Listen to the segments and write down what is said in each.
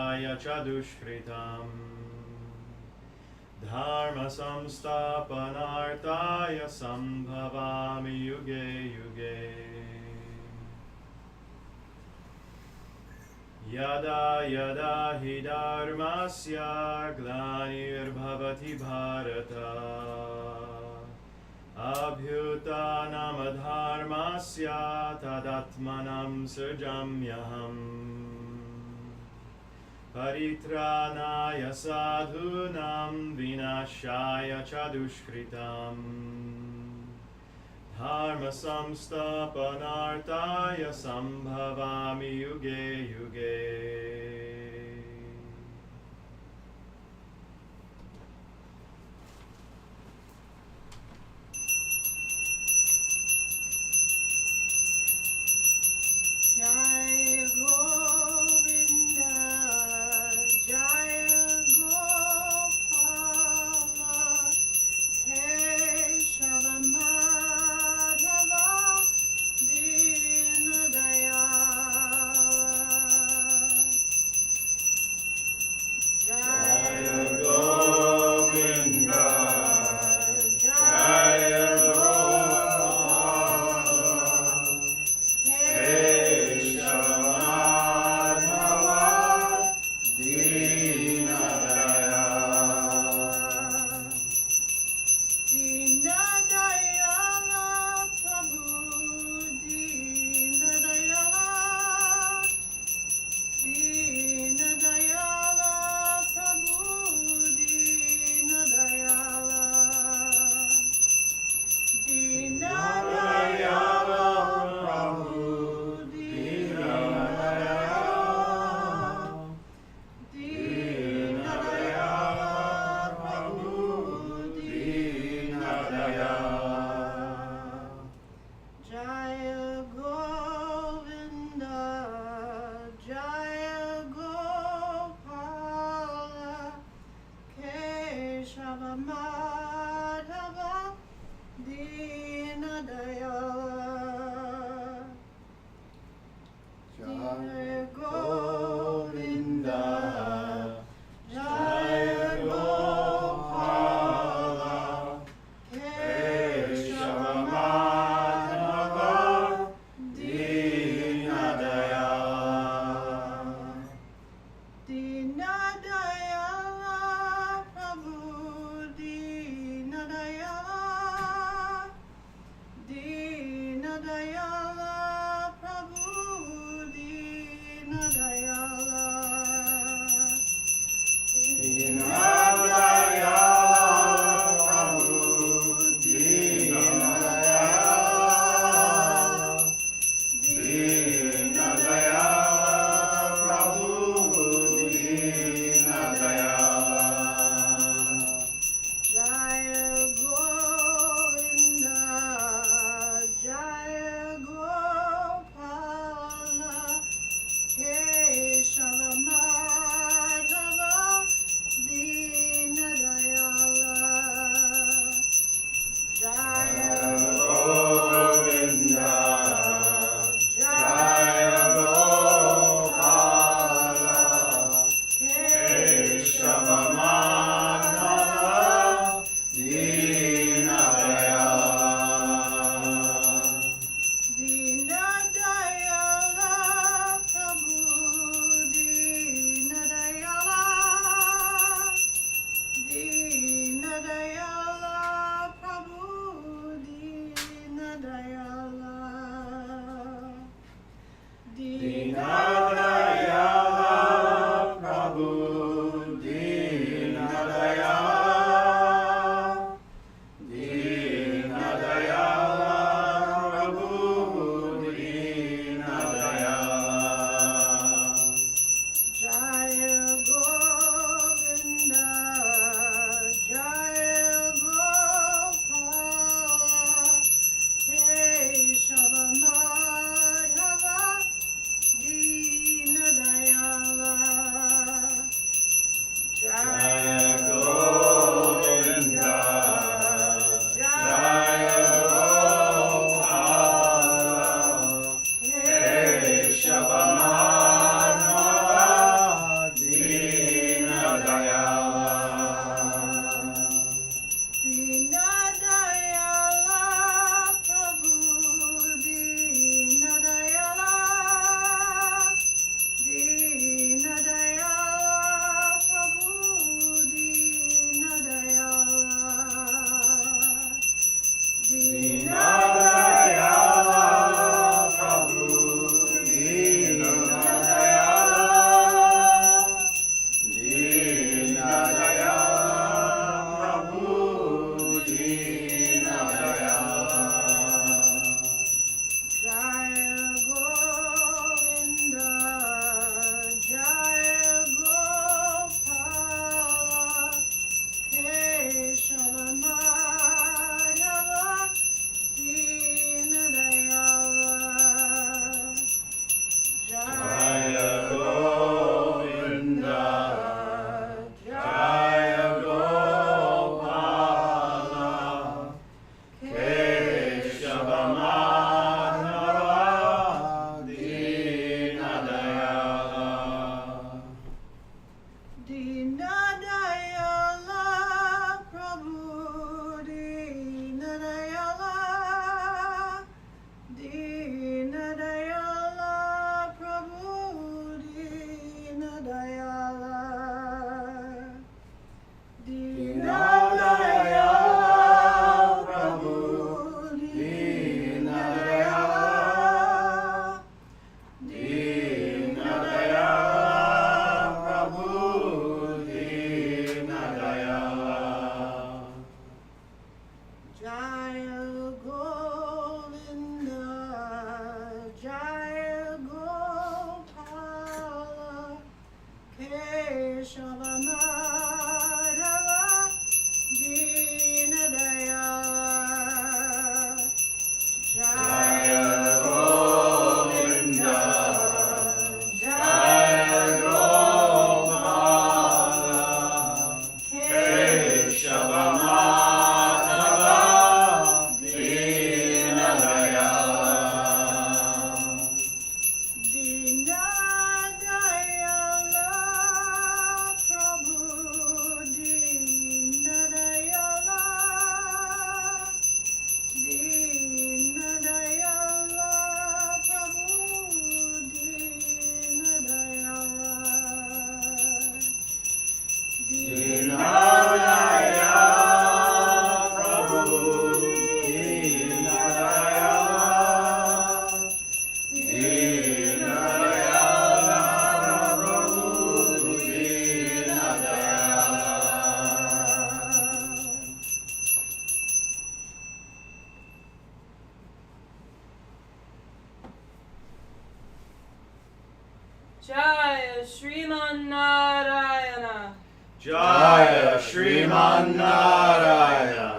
Panartaya Chadushkritam Dharma Samstapanartaya Sambhavami Yuge Yuge Yada Yada Hi Dharmasya Glanirбhavati Bharata Abhyutanam-dharmasya tadatmanam srjamyaham Paritranaya sadhunam vinashaya chadushkritam Dharma samstapanartaya sambhavami yuge yuge. Jaya Govinda, Jaya Gopala, Keshava Madhava, Dinadayala. Jaya Govinda, Jaya Jaya Shriman Narayana.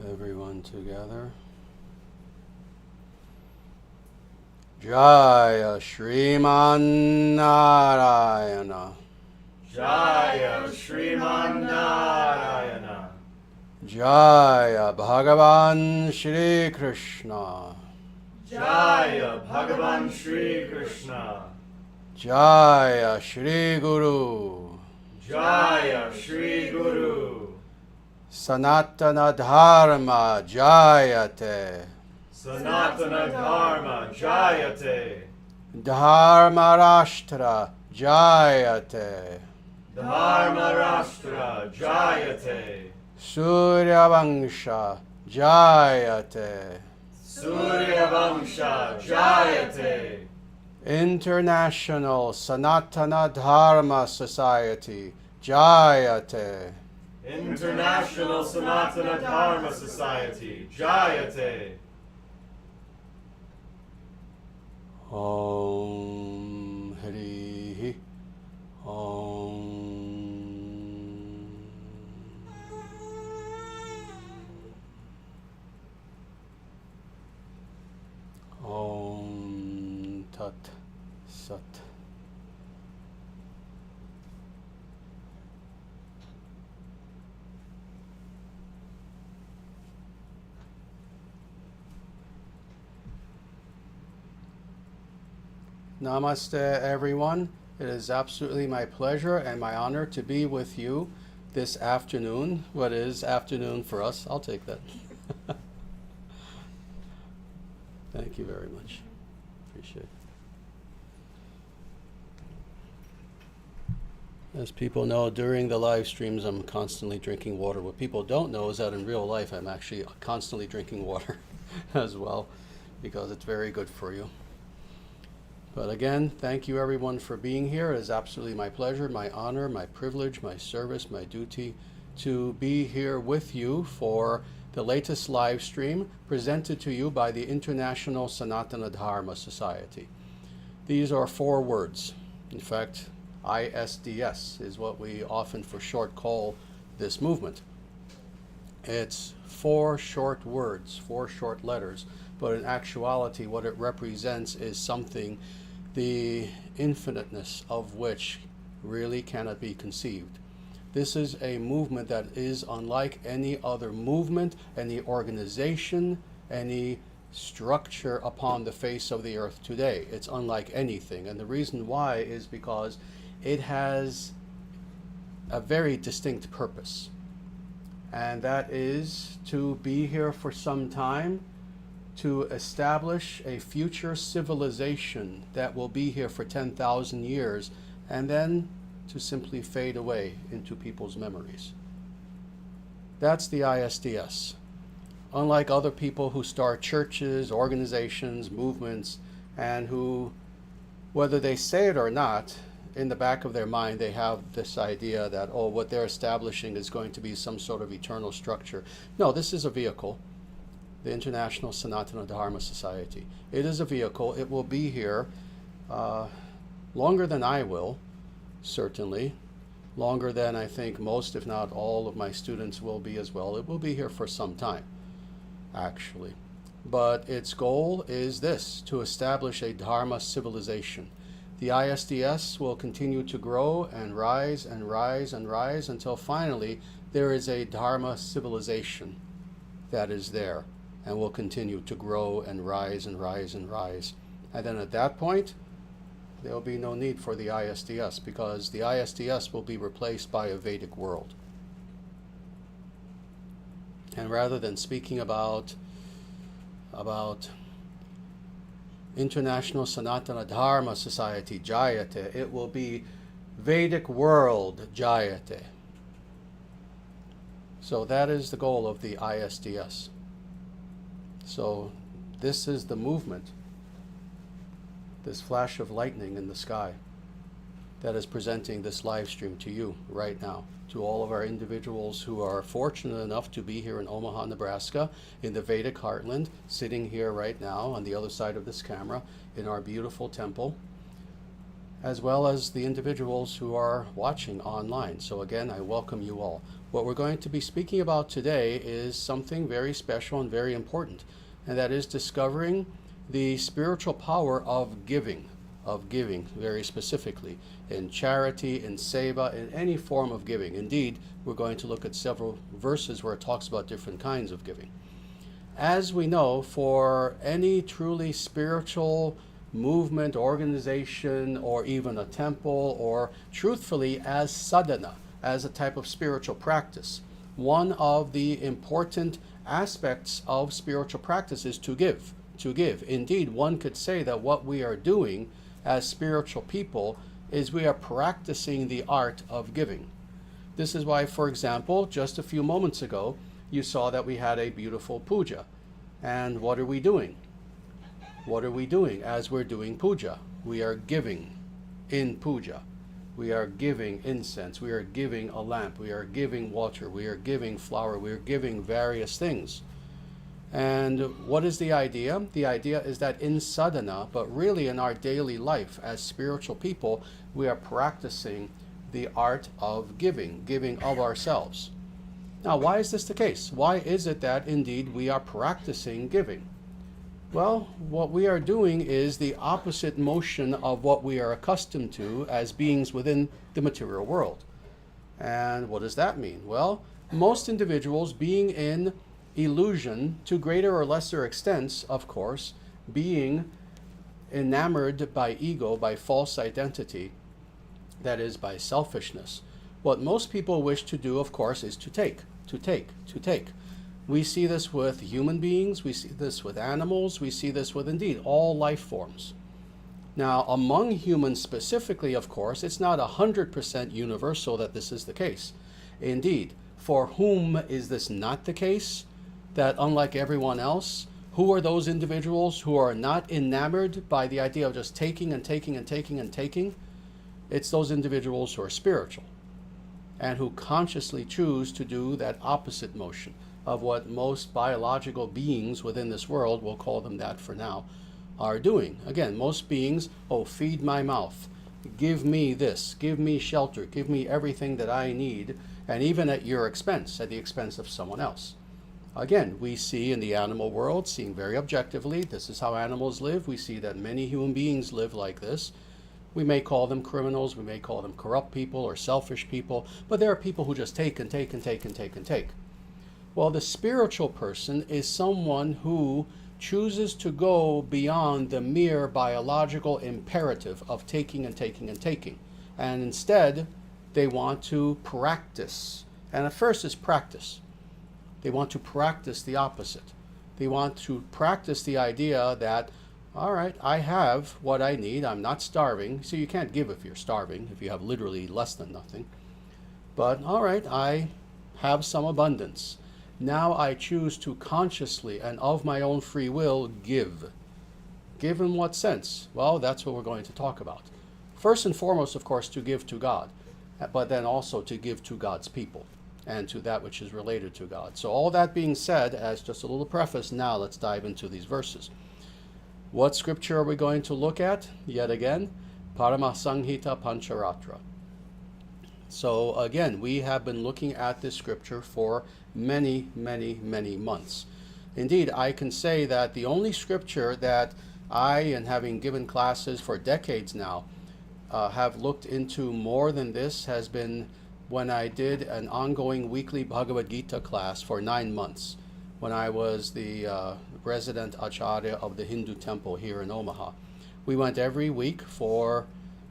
Everyone together. Jaya Shriman Narayana. Jaya Shriman Narayana. Jaya Bhagavan Shri Krishna. Jaya Bhagavan Shri Krishna. Jaya Shri Guru. Jaya Shri Guru. Sanatana Dharma Jayate. Sanatana Dharma Jayate. Dharma Rashtra Jayate. Dharma Rashtra Jayate. Surya Vangsha Jayate. Surya Vangsha Jayate. International Sanatana Dharma Society Jayate. International Sanatana Dharma Society Jayate. Om Hri Om. Om Tat Sat. Namaste, everyone. It is absolutely my pleasure and my honor to be with you this afternoon. What is afternoon for us? I'll take that. Thank you very much. Appreciate it. As people know, during the live streams, I'm constantly drinking water. What people don't know is that in real life, I'm actually constantly drinking water as well, because it's very good for you. But again, thank you everyone for being here. It is absolutely my pleasure, my honor, my privilege, my service, my duty to be here with you for the latest live stream presented to you by the International Sanatana Dharma Society. These are 4 words. In fact, ISDS is what we often for short call this movement. It's 4 short words, 4 short letters, but in actuality what it represents is something the infiniteness of which really cannot be conceived. This is a movement that is unlike any other movement, any organization, any structure upon the face of the earth today. It's unlike anything, and the reason why is because it has a very distinct purpose, and that is to be here for some time, to establish a future civilization that will be here for 10,000 years, and then to simply fade away into people's memories. That's the ISDS. Unlike other people who start churches, organizations, movements, and who, whether they say it or not, in the back of their mind they have this idea that, oh, what they're establishing is going to be some sort of eternal structure. No, this is a vehicle. The International Sanatana Dharma Society. It is a vehicle. It will be here longer than I will, certainly. Longer than I think most, if not all, of my students will be as well. It will be here for some time, actually. but its goal is this, to establish a Dharma civilization. The ISDS will continue to grow and rise and rise and rise until finally there is a Dharma civilization that is there and will continue to grow and rise and rise and rise. And then at that point, there will be no need for the ISDS, because the ISDS will be replaced by a Vedic world. And rather than speaking about International Sanatana Dharma Society, Jayate, it will be Vedic World, Jayate. So that is the goal of the ISDS. So this is the movement, this flash of lightning in the sky that is presenting this live stream to you right now, to all of our individuals who are fortunate enough to be here in Omaha, Nebraska, in the Vedic heartland, sitting here right now on the other side of this camera in our beautiful temple, as well as the individuals who are watching online. So again, I welcome you all. What we're going to be speaking about today is something very special and very important, and that is discovering the spiritual power of giving very specifically, in charity, in seva, in any form of giving. Indeed, we're going to look at several verses where it talks about different kinds of giving. As we know, for any truly spiritual movement, organization, or even a temple, or truthfully as sadhana, as a type of spiritual practice, one of the important aspects of spiritual practice is to give. Indeed, one could say that what we are doing as spiritual people is we are practicing the art of giving. This is why, for example, just a few moments ago, you saw that we had a beautiful puja. And what are we doing? What are we doing as we're doing puja? We are giving in puja. We are giving incense. We are giving a lamp. We are giving water. We are giving flour. We are giving various things. And what is the idea? The idea is that in sadhana, but really in our daily life as spiritual people, we are practicing the art of giving of ourselves. Now, why is this the case? Why is it that indeed we are practicing giving? Well, what we are doing is the opposite motion of what we are accustomed to as beings within the material world. And what does that mean? Well, most individuals being in illusion, to greater or lesser extents, of course, being enamored by ego, by false identity, that is, by selfishness. What most people wish to do, of course, is to take. We see this with human beings, we see this with animals, we see this with, indeed, all life forms. Now, among humans specifically, of course, it's not 100% universal that this is the case. Indeed, for whom is this not the case? That unlike everyone else, who are those individuals who are not enamored by the idea of just taking and taking and taking and taking? It's those individuals who are spiritual and who consciously choose to do that opposite motion of what most biological beings within this world, we'll call them that for now, are doing. Again, most beings, feed my mouth, give me this, give me shelter, give me everything that I need, and even at your expense, at the expense of someone else. Again, we see in the animal world, seeing very objectively, this is how animals live. We see that many human beings live like this. We may call them criminals, we may call them corrupt people or selfish people, but there are people who just take and take and take and take and take. Well, the spiritual person is someone who chooses to go beyond the mere biological imperative of taking and taking and taking. And instead, they want to practice. And at first it's practice. They want to practice the opposite. They want to practice the idea that, all right, I have what I need. I'm not starving. So you can't give if you're starving, if you have literally less than nothing. But all right, I have some abundance. Now I choose to consciously and of my own free will give. Give in what sense? Well, that's what we're going to talk about. First and foremost, of course, to give to God, but then also to give to God's people and to that which is related to God. So all that being said, as just a little preface, now let's dive into these verses. What scripture are we going to look at? Yet again, Parama-Samhita Pancharatra. So again, we have been looking at this scripture for many, many, many months. Indeed, I can say that the only scripture that I, and having given classes for decades now, have looked into more than this has been when I did an ongoing weekly Bhagavad Gita class for 9 months, when I was the resident acharya of the Hindu temple here in Omaha. We went every week for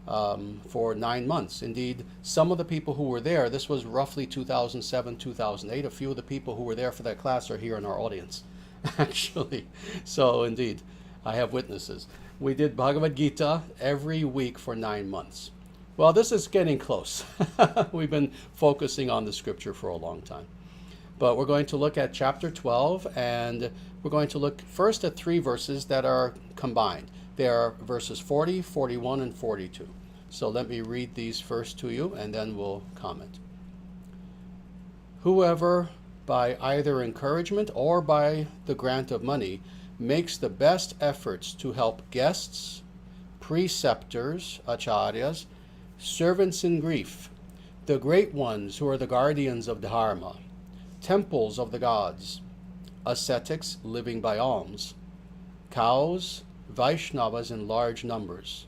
9 months. Indeed, some of the people who were there, this was roughly 2007, 2008, a few of the people who were there for that class are here in our audience, actually. So indeed, I have witnesses. We did Bhagavad Gita every week for 9 months. Well, this is getting close. We've been focusing on the scripture for a long time. But we're going to look at chapter 12, and we're going to look first at 3 verses that are combined. They are verses 40, 41, and 42. So let me read these first to you, and then we'll comment. Whoever, by either encouragement or by the grant of money, makes the best efforts to help guests, preceptors, acharyas, servants in grief, the great ones who are the guardians of Dharma, temples of the gods, ascetics living by alms, cows, Vaishnavas in large numbers.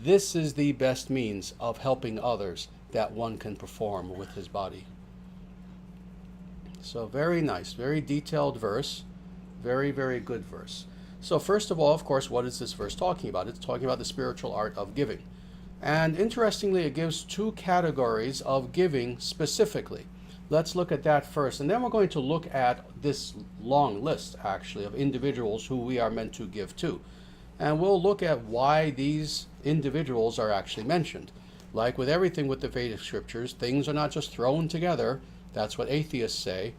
This is the best means of helping others that one can perform with his body. So very nice, very detailed verse, very, very good verse. So first of all, of course, what is this verse talking about? It's talking about the spiritual art of giving. And interestingly, it gives 2 categories of giving specifically. Let's look at that first, and then we're going to look at this long list, actually, of individuals who we are meant to give to. And we'll look at why these individuals are actually mentioned. Like with everything with the Vedic scriptures, things are not just thrown together. That's what atheists say.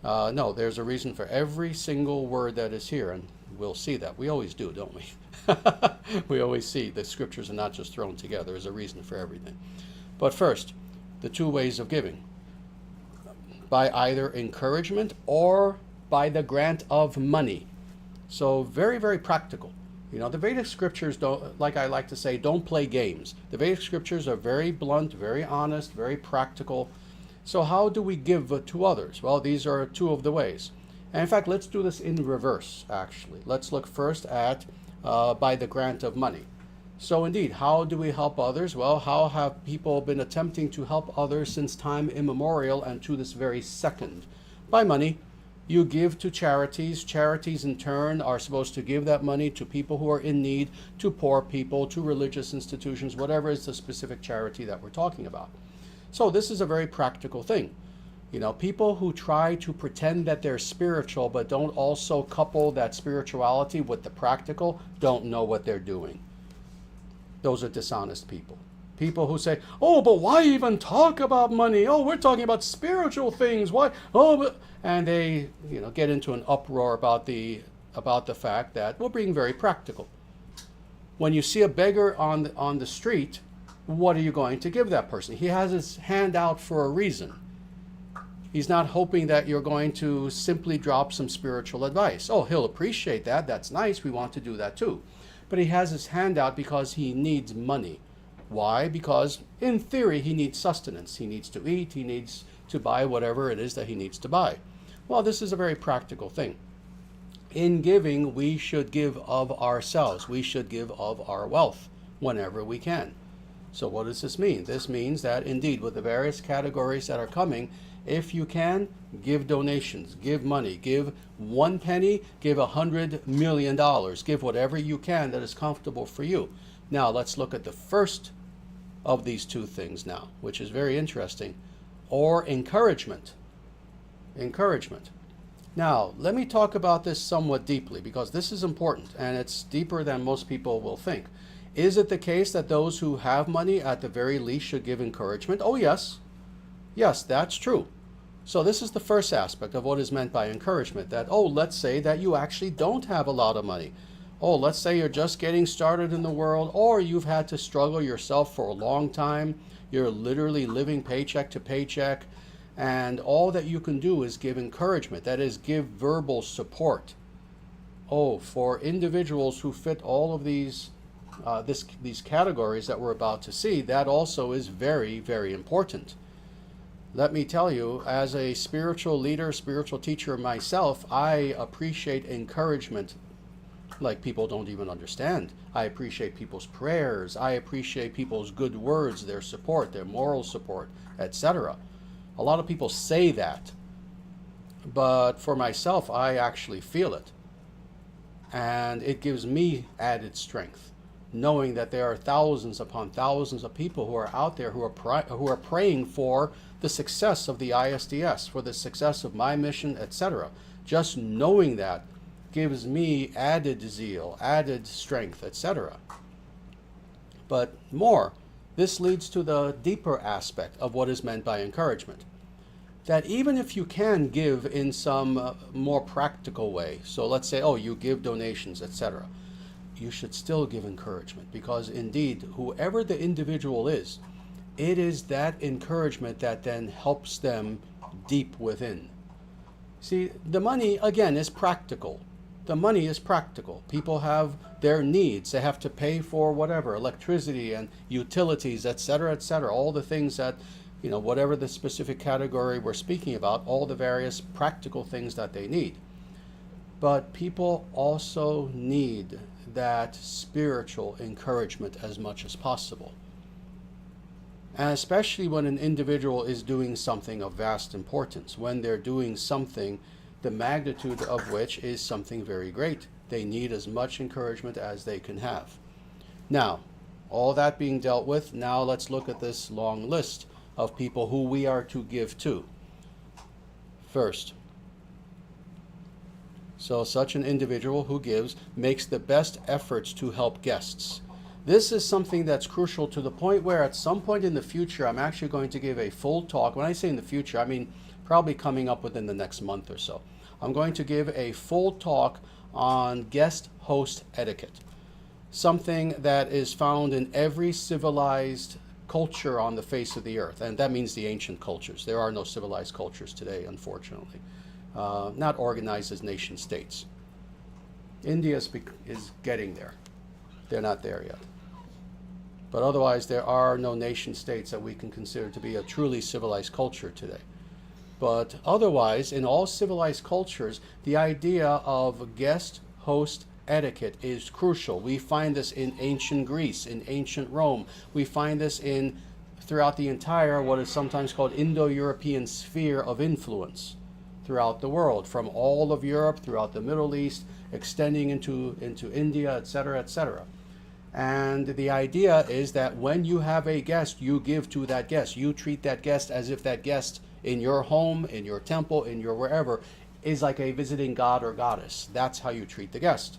No, there's a reason for every single word that is here, and we'll see that. We always do, don't we? We always see the scriptures are not just thrown together. There's a reason for everything. But first, the 2 ways of giving. By either encouragement or by the grant of money. So very, very practical. You know, the Vedic scriptures don't, like I like to say, don't play games. The Vedic scriptures are very blunt, very honest, very practical. So how do we give to others? Well, these are 2 of the ways. And in fact, let's do this in reverse, actually. Let's look first at by the grant of money. So indeed, how do we help others? Well, how have people been attempting to help others since time immemorial and to this very second? By money. You give to charities. Charities in turn are supposed to give that money to people who are in need, to poor people, to religious institutions, whatever is the specific charity that we're talking about. So this is a very practical thing. You know, people who try to pretend that they're spiritual but don't also couple that spirituality with the practical don't know what they're doing. Those are dishonest people. People who say, oh, but why even talk about money? Oh, we're talking about spiritual things. Why? Oh, but... And they, you know, get into an uproar about the fact that we're being very practical. When you see a beggar on the street, what are you going to give that person? He has his hand out for a reason. He's not hoping that you're going to simply drop some spiritual advice. Oh, he'll appreciate that. That's nice. We want to do that too. But he has his hand out because he needs money. Why? Because in theory, he needs sustenance. He needs to eat. He needs to buy whatever it is that he needs to buy. Well, this is a very practical thing. In giving, we should give of ourselves. We should give of our wealth whenever we can. So what does this mean? This means that indeed, with the various categories that are coming, if you can, give donations, give money, give 1 penny, give $100 million, give whatever you can that is comfortable for you. Now, let's look at the first of these 2 things now, which is very interesting, or encouragement. Encouragement. Now, let me talk about this somewhat deeply, because this is important, and it's deeper than most people will think. Is it the case that those who have money at the very least should give encouragement? Oh, yes. Yes, that's true. So this is the first aspect of what is meant by encouragement, that, oh, let's say that you actually don't have a lot of money. Oh, let's say you're just getting started in the world, or you've had to struggle yourself for a long time. You're literally living paycheck to paycheck, and all that you can do is give encouragement, that is, give verbal support. Oh, for individuals who fit all of these categories that we're about to see, that also is very, very important. let me tell you, as a spiritual leader, spiritual teacher myself, I appreciate encouragement like people don't even understand. I appreciate people's prayers. I appreciate people's good words, their support, their moral support, etc. A lot of people say that, but for myself, I actually feel it. And it gives me added strength, knowing that there are thousands upon thousands of people who are out there who are praying for the success of the ISDS, for the success of my mission, etc. Just knowing that gives me added zeal, added strength, etc. But more, this leads to the deeper aspect of what is meant by encouragement. That even if you can give in some more practical way, so let's say, oh, you give donations, etc., you should still give encouragement, because indeed, whoever the individual is, it is that encouragement that then helps them deep within. See, the money, again, is practical. The money is practical. People have their needs. They have to pay for whatever, electricity and utilities, etc., all the things that, whatever the specific category we're speaking about, all the various practical things that they need. But people also need that spiritual encouragement as much as possible. And especially when an individual is doing something of vast importance, when they're doing something the magnitude of which is something very great. They need as much encouragement as they can have. Now, all that being dealt with, now let's look at this long list of people who we are to give to. First, so such an individual who gives makes the best efforts to help guests. This is something that's crucial to the point where at some point in the future, I'm actually going to give a full talk. When I say in the future, I mean probably coming up within the next month or so. I'm going to give a full talk on guest host etiquette, something that is found in every civilized culture on the face of the earth, and that means the ancient cultures. There are no civilized cultures today, unfortunately, not organized as nation states. India is getting there. They're not there yet. But otherwise, there are no nation states that we can consider to be a truly civilized culture today. But otherwise, in all civilized cultures, the idea of guest-host etiquette is crucial. We find this in ancient Greece, in ancient Rome. We find this throughout the entire, what is sometimes called Indo-European sphere of influence throughout the world, from all of Europe, throughout the Middle East, extending into India, etc., etc. And the idea is that when you have a guest, you give to that guest. You treat that guest as if that guest in your home, in your temple, in your wherever, is like a visiting god or goddess. That's how you treat the guest.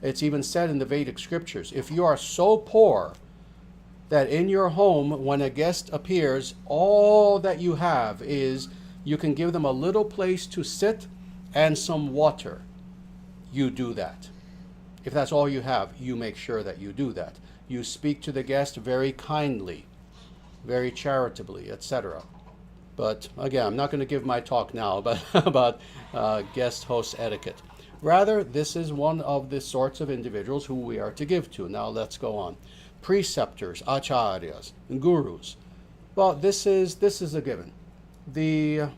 It's even said in the Vedic scriptures, if you are so poor that in your home, when a guest appears, all that you have is you can give them a little place to sit and some water, you do that. If that's all you have, you make sure that you do that. You speak to the guest very kindly, very charitably, etc. But again, I'm not going to give my talk now about guest host etiquette. Rather, this is one of the sorts of individuals who we are to give to. Now let's go on. Preceptors, acharyas, gurus. Well, this is a given.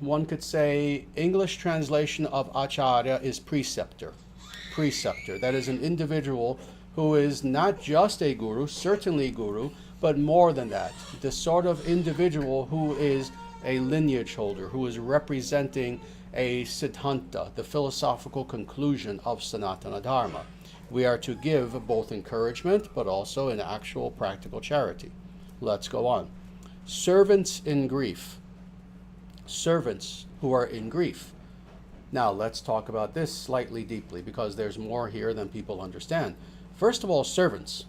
One could say English translation of acharya is preceptor. Preceptor. That is an individual who is not just a guru, certainly guru, but more than that. The sort of individual who is a lineage holder, who is representing a siddhanta, the philosophical conclusion of Sanatana Dharma. We are to give both encouragement, but also an actual practical charity. Let's go on. Servants in grief. Servants who are in grief. Now, let's talk about this slightly deeply, because there's more here than people understand. First of all, servants.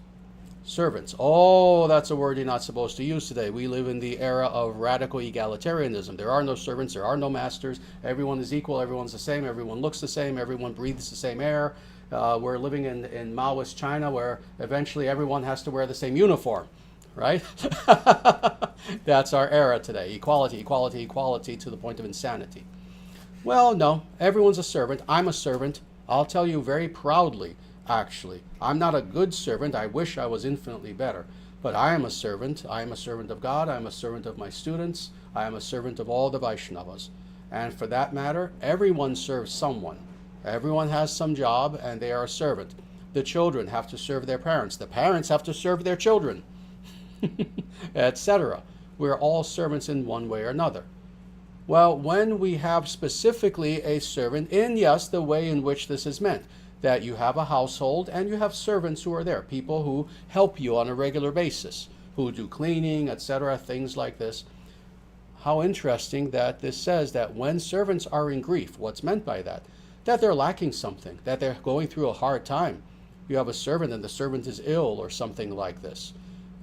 Servants. Oh, that's a word you're not supposed to use today. We live in the era of radical egalitarianism. There are no servants, there are no masters. Everyone is equal, everyone's the same, everyone looks the same, everyone breathes the same air. We're living in Maoist China, where eventually everyone has to wear the same uniform, right? That's our era today. Equality, equality, equality to the point of insanity. Well, no, everyone's a servant. I'm a servant. I'll tell you very proudly, actually. I'm not a good servant. I wish I was infinitely better. But I am a servant. I am a servant of God. I am a servant of my students. I am a servant of all the Vaishnavas. And for that matter, everyone serves someone. Everyone has some job and they are a servant. The children have to serve their parents. The parents have to serve their children, etc. We're all servants in one way or another. Well, when we have specifically a servant, in yes, the way in which this is meant, that you have a household and you have servants who are there, people who help you on a regular basis, who do cleaning, etc., things like this. How interesting that this says that when servants are in grief, what's meant by that? That they're lacking something, that they're going through a hard time. You have a servant and the servant is ill or something like this,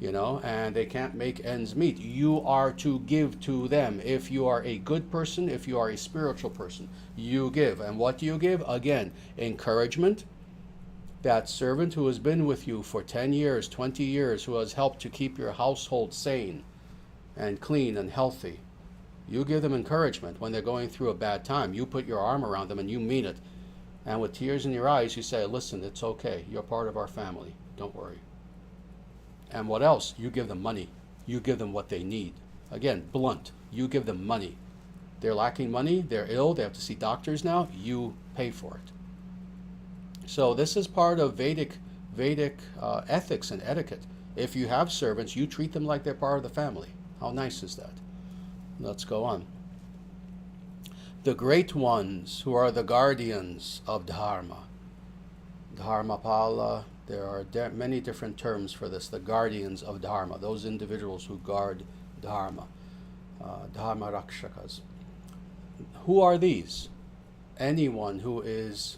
and they can't make ends meet. You are to give to them. If you are a good person, if you are a spiritual person, you give. And what do you give? Again, encouragement. That servant who has been with you for 10 years, 20 years, who has helped to keep your household sane and clean and healthy. You give them encouragement when they're going through a bad time. You put your arm around them and you mean it. And with tears in your eyes, you say, listen, it's okay. You're part of our family. Don't worry. And what else? You give them money. You give them what they need. Again, blunt. You give them money. They're lacking money. They're ill. They have to see doctors now. You pay for it. So this is part of Vedic ethics and etiquette. If you have servants, you treat them like they're part of the family. How nice is that? Let's go on. The great ones who are the guardians of Dharma. Dharmapala, there are many different terms for this. The guardians of Dharma, those individuals who guard Dharma. Dharma Rakshakas. Who are these? Anyone who is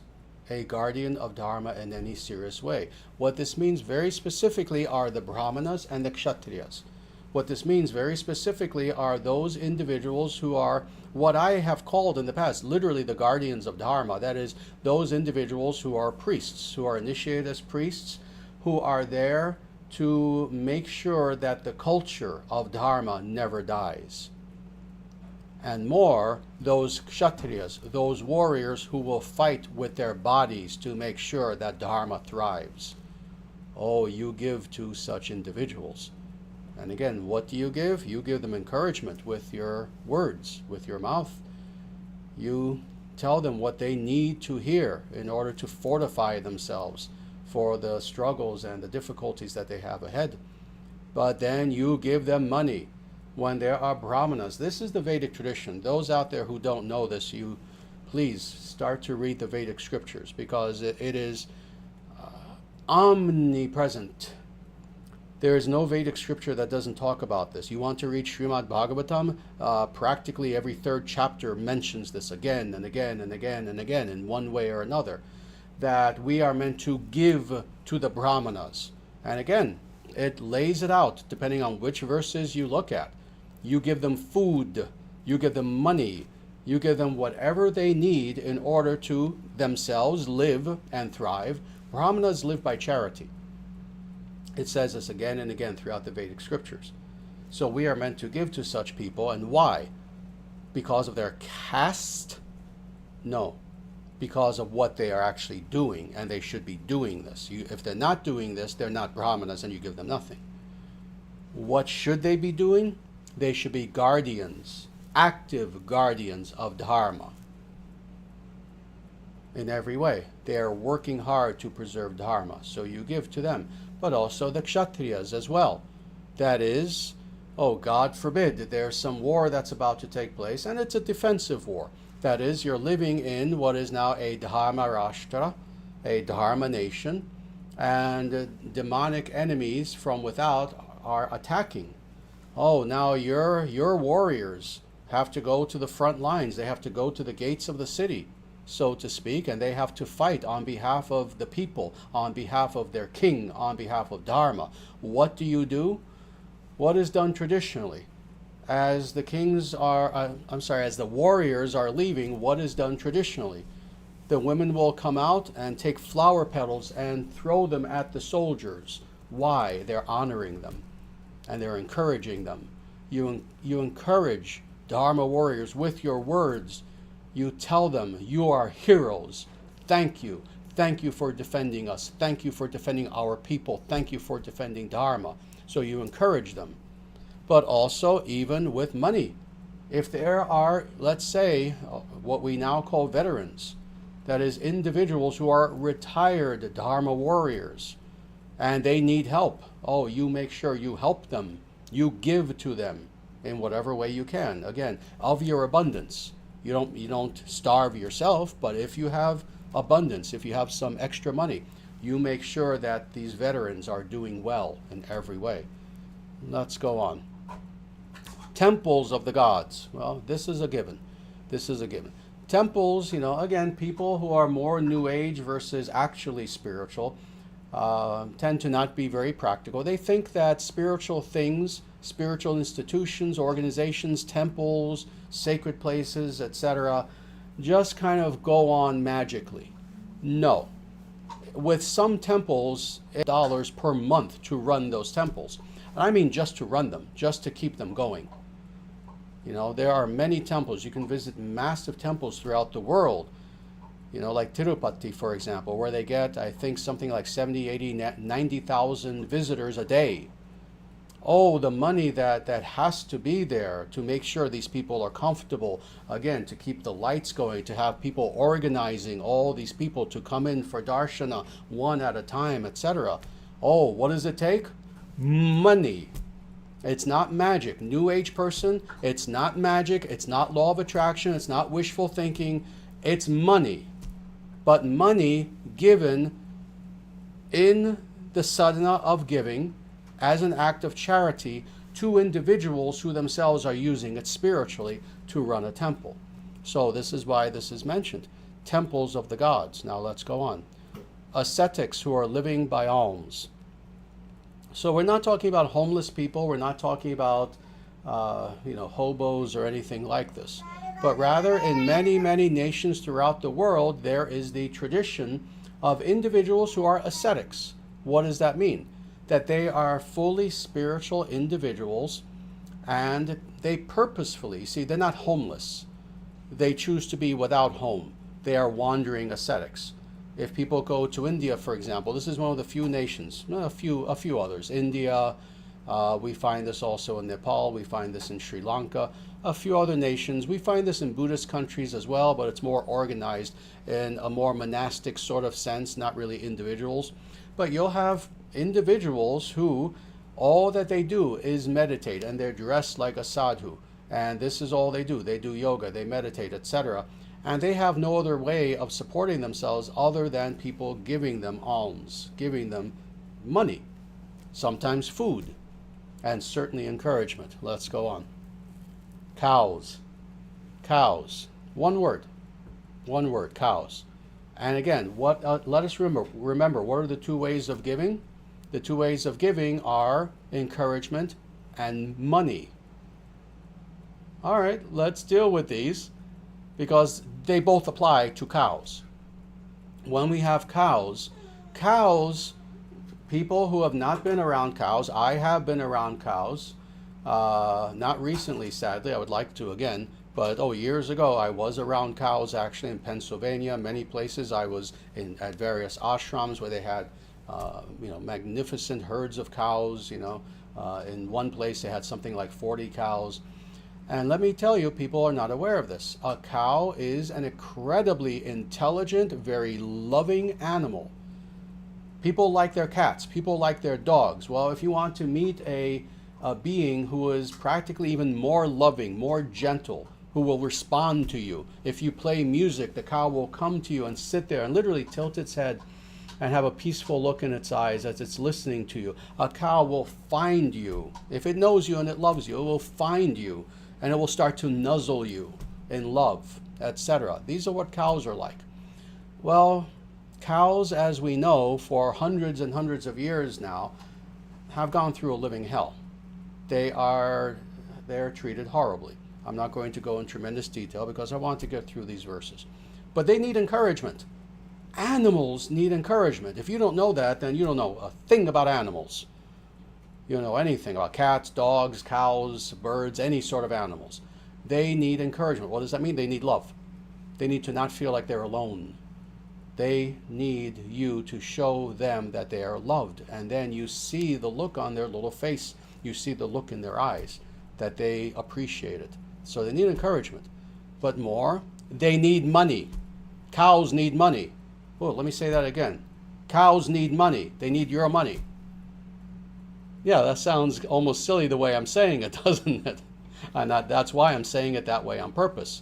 a guardian of Dharma in any serious way. What this means very specifically are the brahmanas and the kshatriyas. What this means very specifically are those individuals who are what I have called in the past literally the guardians of Dharma. That is, those individuals who are priests, who are initiated as priests, who are there to make sure that the culture of Dharma never dies. And more, those kshatriyas, those warriors who will fight with their bodies to make sure that Dharma thrives. Oh, you give to such individuals. And again, what do you give? You give them encouragement with your words, with your mouth. You tell them what they need to hear in order to fortify themselves for the struggles and the difficulties that they have ahead. But then you give them money. When there are brahmanas, this is the Vedic tradition. Those out there who don't know this, you please start to read the Vedic scriptures, because it is omnipresent. There is no Vedic scripture that doesn't talk about this. You want to read Srimad Bhagavatam, practically every third chapter mentions this again and again and again and again in one way or another, that we are meant to give to the brahmanas. And again, it lays it out depending on which verses you look at. You give them food, you give them money, you give them whatever they need in order to themselves live and thrive. Brahmanas live by charity. It says this again and again throughout the Vedic scriptures. So we are meant to give to such people. And why? Because of their caste? No. Because of what they are actually doing, and they should be doing this. If they're not doing this, they're not brahmanas, and you give them nothing. What should they be doing? They should be guardians, active guardians of Dharma. In every way. They are working hard to preserve Dharma, so you give to them. But also the kshatriyas as well. That is, oh, God forbid, there's some war that's about to take place, and it's a defensive war. That is, you're living in what is now a Dharma Rashtra, a Dharma nation, and demonic enemies from without are attacking. Oh, now your warriors have to go to the front lines. They have to go to the gates of the city, so to speak, and they have to fight on behalf of the people, on behalf of their king, on behalf of Dharma. What do? What is done traditionally? As the warriors are leaving, what is done traditionally? The women will come out and take flower petals and throw them at the soldiers. Why? They're honoring them and they're encouraging them. You encourage Dharma warriors with your words. You tell them, you are heroes. Thank you. Thank you for defending us. Thank you for defending our people. Thank you for defending Dharma. So you encourage them. But also even with money. If there are, let's say, what we now call veterans, that is individuals who are retired Dharma warriors, and they need help. Oh, you make sure you help them. You give to them in whatever way you can. Again, of your abundance. You don't starve yourself, but if you have abundance, if you have some extra money, you make sure that these veterans are doing well in every way. Let's go on. Temples of the gods. Well, this is a given. This is a given. Temples, again, people who are more New Age versus actually spiritual tend to not be very practical. They think that spiritual things, spiritual institutions, organizations, temples, sacred places, etc., just kind of go on magically. No. With some temples, it's dollars per month to run those temples. And I mean just to run them, just to keep them going. There are many temples. You can visit massive temples throughout the world. Like Tirupati, for example, where they get, I think, something like 70, 80, 90,000 visitors a day. Oh, the money that has to be there to make sure these people are comfortable, again, to keep the lights going, to have people organizing all these people to come in for darshana one at a time, etc. Oh, what does it take? Money. It's not magic. New Age person, it's not magic, it's not law of attraction, it's not wishful thinking, it's money. But money given in the sadhana of giving as an act of charity to individuals who themselves are using it spiritually to run a temple. So this is why this is mentioned. Temples of the gods. Now let's go on. Ascetics who are living by alms. So we're not talking about homeless people. We're not talking about, hobos or anything like this. But rather, in many, many nations throughout the world, there is the tradition of individuals who are ascetics. What does that mean? That they are fully spiritual individuals, and they purposefully, see, they're not homeless. They choose to be without home. They are wandering ascetics. If people go to India, for example, this is one of the few nations, a few others. India, we find this also in Nepal, we find this in Sri Lanka, a few other nations. We find this in Buddhist countries as well, but it's more organized in a more monastic sort of sense, not really individuals. But you'll have individuals who all that they do is meditate, and they're dressed like a sadhu, and this is all they do. They do yoga, they meditate, etc. And they have no other way of supporting themselves other than people giving them alms, giving them money, sometimes food, and certainly encouragement. Let's go on. Cows. Cows. One word, cows. And again, let us remember, what are the two ways of giving? The two ways of giving are encouragement and money. All right, let's deal with these, because they both apply to cows. When we have cows, people who have not been around cows, I have been around cows, not recently, sadly, I would like to again, but years ago I was around cows actually in Pennsylvania, many places. I was at various ashrams where they had magnificent herds of cows. In one place they had something like 40 cows. And let me tell you, people are not aware of this. A cow is an incredibly intelligent, very loving animal. People like their cats. People like their dogs. Well, if you want to meet a being who is practically even more loving, more gentle, who will respond to you, if you play music, the cow will come to you and sit there and literally tilt its head and have a peaceful look in its eyes as it's listening to you. A cow will find you. If it knows you and it loves you, it will find you. And it will start to nuzzle you in love, etc. These are what cows are like. Well, cows, as we know, for hundreds and hundreds of years now, have gone through a living hell. They're treated horribly. I'm not going to go in tremendous detail because I want to get through these verses. But they need encouragement. Animals need encouragement. If you don't know that, then you don't know a thing about animals. You don't know anything about cats, dogs, cows, birds, any sort of animals. They need encouragement. What does that mean? They need love. They need to not feel like they're alone. They need you to show them that they are loved. And then you see the look on their little face. You see the look in their eyes that they appreciate it. So they need encouragement. But more, they need money. Cows need money. Oh, let me say that again. Cows need money. They need your money. Yeah, that sounds almost silly the way I'm saying it, doesn't it? And that's why I'm saying it that way on purpose.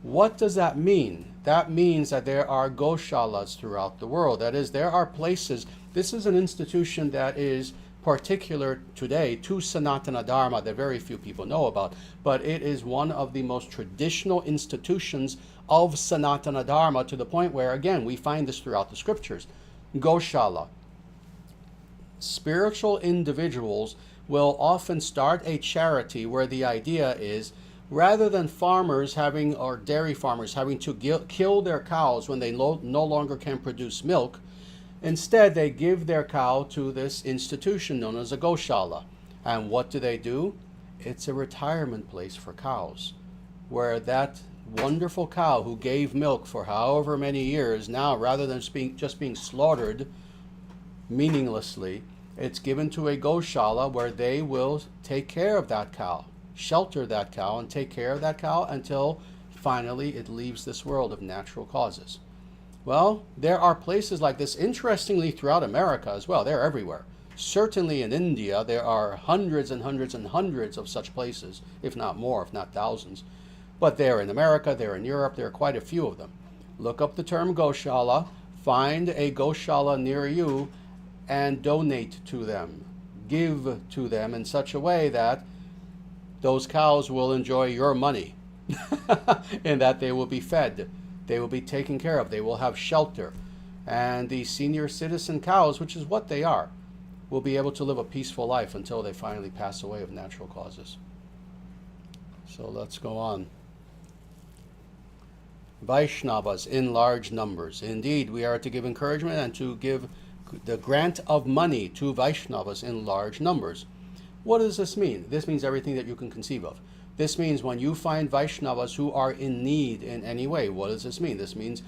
What does that mean? That means that there are goshalas throughout the world. That is, there are places. This is an institution that is particular today to Sanatana Dharma that very few people know about, but it is one of the most traditional institutions of Sanatana Dharma, to the point where, again, we find this throughout the scriptures. Goshala. Spiritual individuals will often start a charity where the idea is, rather than farmers having, or dairy farmers having to kill their cows when they no longer can produce milk, instead they give their cow to this institution known as a goshala. And what do? It's a retirement place for cows, where that wonderful cow who gave milk for however many years, now rather than just being slaughtered meaninglessly, it's given to a goshala where they will take care of that cow, shelter that cow, and take care of that cow until finally it leaves this world of natural causes. Well, there are places like this, interestingly, throughout America as well. They're everywhere. Certainly in India, there are hundreds and hundreds and hundreds of such places, if not more, if not thousands. But they're in America, they're in Europe, there are quite a few of them. Look up the term goshala, find a goshala near you, and donate to them. Give to them in such a way that those cows will enjoy your money, and that they will be fed, they will be taken care of, they will have shelter. And the senior citizen cows, which is what they are, will be able to live a peaceful life until they finally pass away of natural causes. So let's go on. Vaishnavas in large numbers. Indeed, we are to give encouragement and to give the grant of money to Vaishnavas in large numbers. What does this mean? This means everything that you can conceive of. This means when you find Vaishnavas who are in need in any way. What does this mean? This means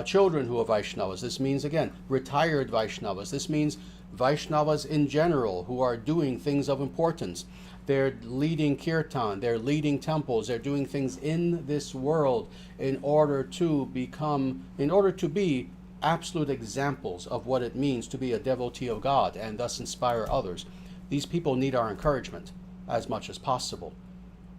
children who are Vaishnavas. This means, again, retired Vaishnavas. This means Vaishnavas in general who are doing things of importance. They're leading kirtan, they're leading temples, they're doing things in this world in order to be absolute examples of what it means to be a devotee of God and thus inspire others. These people need our encouragement as much as possible.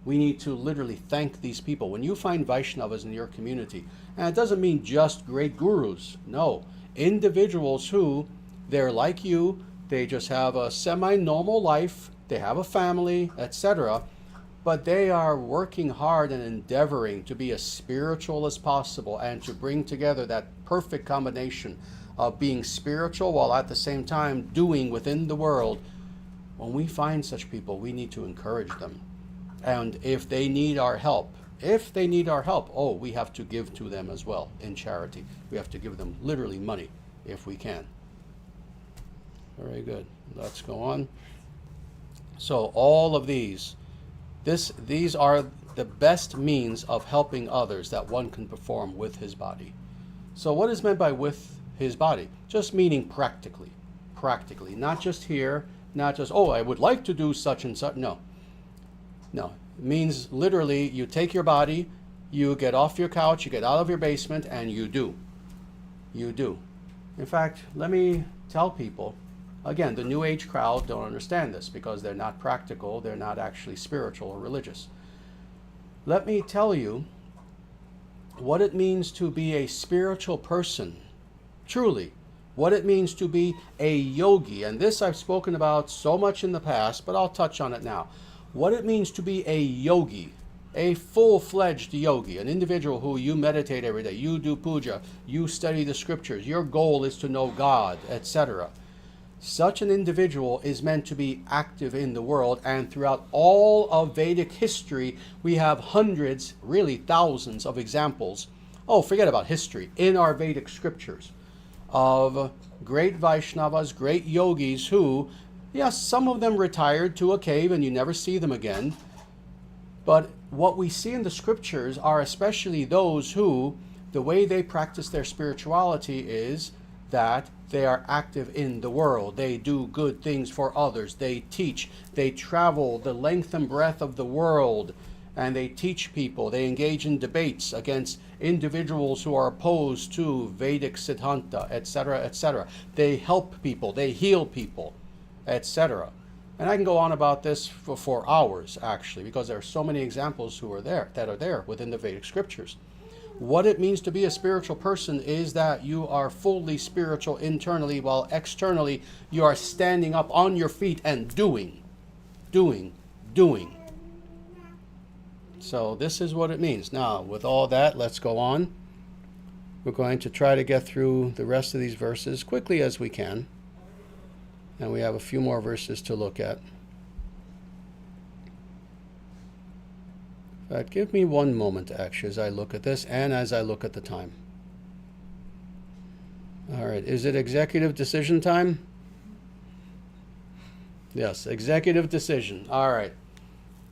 We need to literally thank these people. When you find Vaishnavas in your community, and it doesn't mean just great gurus, no, individuals who, they're like you, they just have a semi-normal life, they have a family, etc., but they are working hard and endeavoring to be as spiritual as possible and to bring together that perfect combination of being spiritual while at the same time doing within the world. When we find such people, we need to encourage them. And if they need our help, oh, we have to give to them as well in charity. We have to give them literally money if we can. Very good. Let's go on. So all of these are the best means of helping others that one can perform with his body. So what is meant by with his body? Just meaning practically, not just here, not just, oh, I would like to do such and such. No. It means literally you take your body, you get off your couch, you get out of your basement, and you do. In fact, let me tell people, again, the New Age crowd don't understand this because they're not practical, they're not actually spiritual or religious. Let me tell you what it means to be a spiritual person, truly. What it means to be a yogi, and this I've spoken about so much in the past, but I'll touch on it now. What it means to be a yogi, a full-fledged yogi, an individual who you meditate every day, you do puja, you study the scriptures, your goal is to know God, etc. Such an individual is meant to be active in the world, and throughout all of Vedic history, we have hundreds, really thousands of examples, forget about history, in our Vedic scriptures, of great Vaishnavas, great yogis who, yes, some of them retired to a cave and you never see them again, but what we see in the scriptures are especially those who the way they practice their spirituality is that they are active in the world. They do good things for others. They teach. They travel the length and breadth of the world, and they teach people. They engage in debates against individuals who are opposed to Vedic Siddhanta, etc., etc. They help people. They heal people, etc. And I can go on about this for hours, actually, because there are so many examples that are there within the Vedic scriptures. What it means to be a spiritual person is that you are fully spiritual internally, while externally you are standing up on your feet and doing. So this is what it means. Now, with all that, let's go on. We're going to try to get through the rest of these verses quickly as we can. And we have a few more verses to look at. But give me one moment, actually, as I look at this and as I look at the time. All right, is it executive decision time? Yes, executive decision. All right.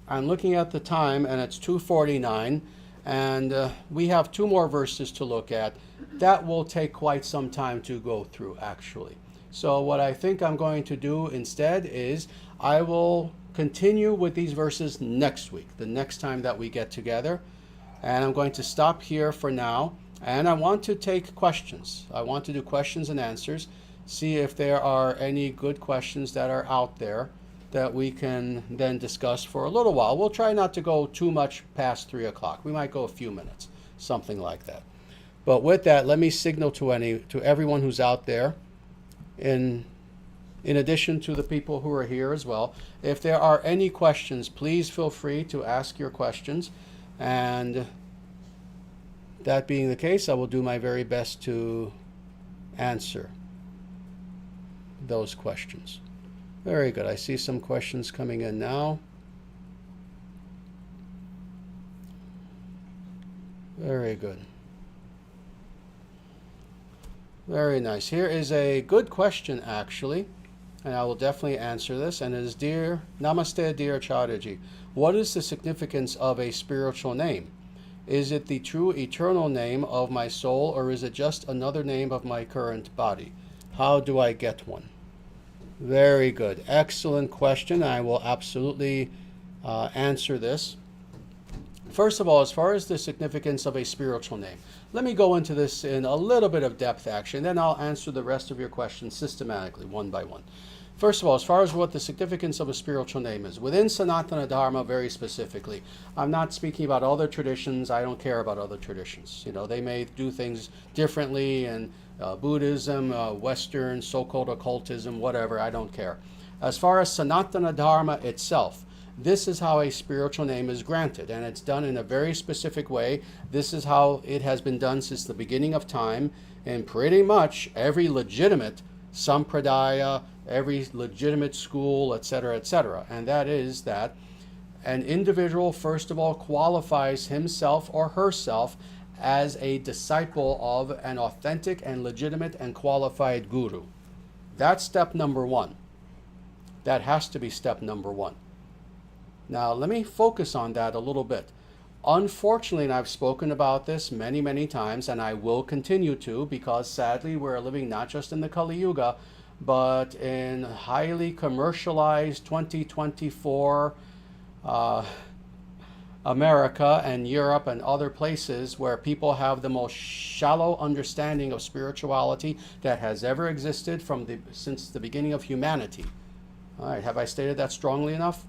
I'm looking at the time, and it's 2:49, and we have two more verses to look at. That will take quite some time to go through, actually. So what I think I'm going to do instead is I will continue with these verses next week, the next time that we get together. And I'm going to stop here for now. And I want to take questions. I want to do questions and answers, see if there are any good questions that are out there that we can then discuss for a little while. We'll try not to go too much past 3 o'clock. We might go a few minutes, something like that. But with that, let me signal to everyone who's out there, in addition to the people who are here as well, if there are any questions, please feel free to ask your questions. And that being the case, I will do my very best to answer those questions. Very good. I see some questions coming in now. Very good. Very nice. Here is a good question, actually, and I will definitely answer this. And it is, dear Namaste, dear Acharyaji, what is the significance of a spiritual name? Is it the true eternal name of my soul, or is it just another name of my current body? How do I get one? Very good. Excellent question. I will absolutely answer this. First of all, as far as the significance of a spiritual name, let me go into this in a little bit of depth, actually, and then I'll answer the rest of your questions systematically, one by one. First of all, as far as what the significance of a spiritual name is, within Sanatana Dharma very specifically, I'm not speaking about other traditions. I don't care about other traditions. You know, they may do things differently in Buddhism, Western, so-called occultism, whatever, I don't care. As far as Sanatana Dharma itself, this is how a spiritual name is granted, and it's done in a very specific way. This is how it has been done since the beginning of time, in pretty much every legitimate sampradaya, every legitimate school, etc., etc. And that is that an individual, first of all, qualifies himself or herself as a disciple of an authentic and legitimate and qualified guru. That's step number one. That has to be step number one. Now, let me focus on that a little bit. Unfortunately, and I've spoken about this many, many times, and I will continue to, because sadly we're living not just in the Kali Yuga, but in highly commercialized 2024 America and Europe and other places where people have the most shallow understanding of spirituality that has ever existed since the beginning of humanity. All right, have I stated that strongly enough?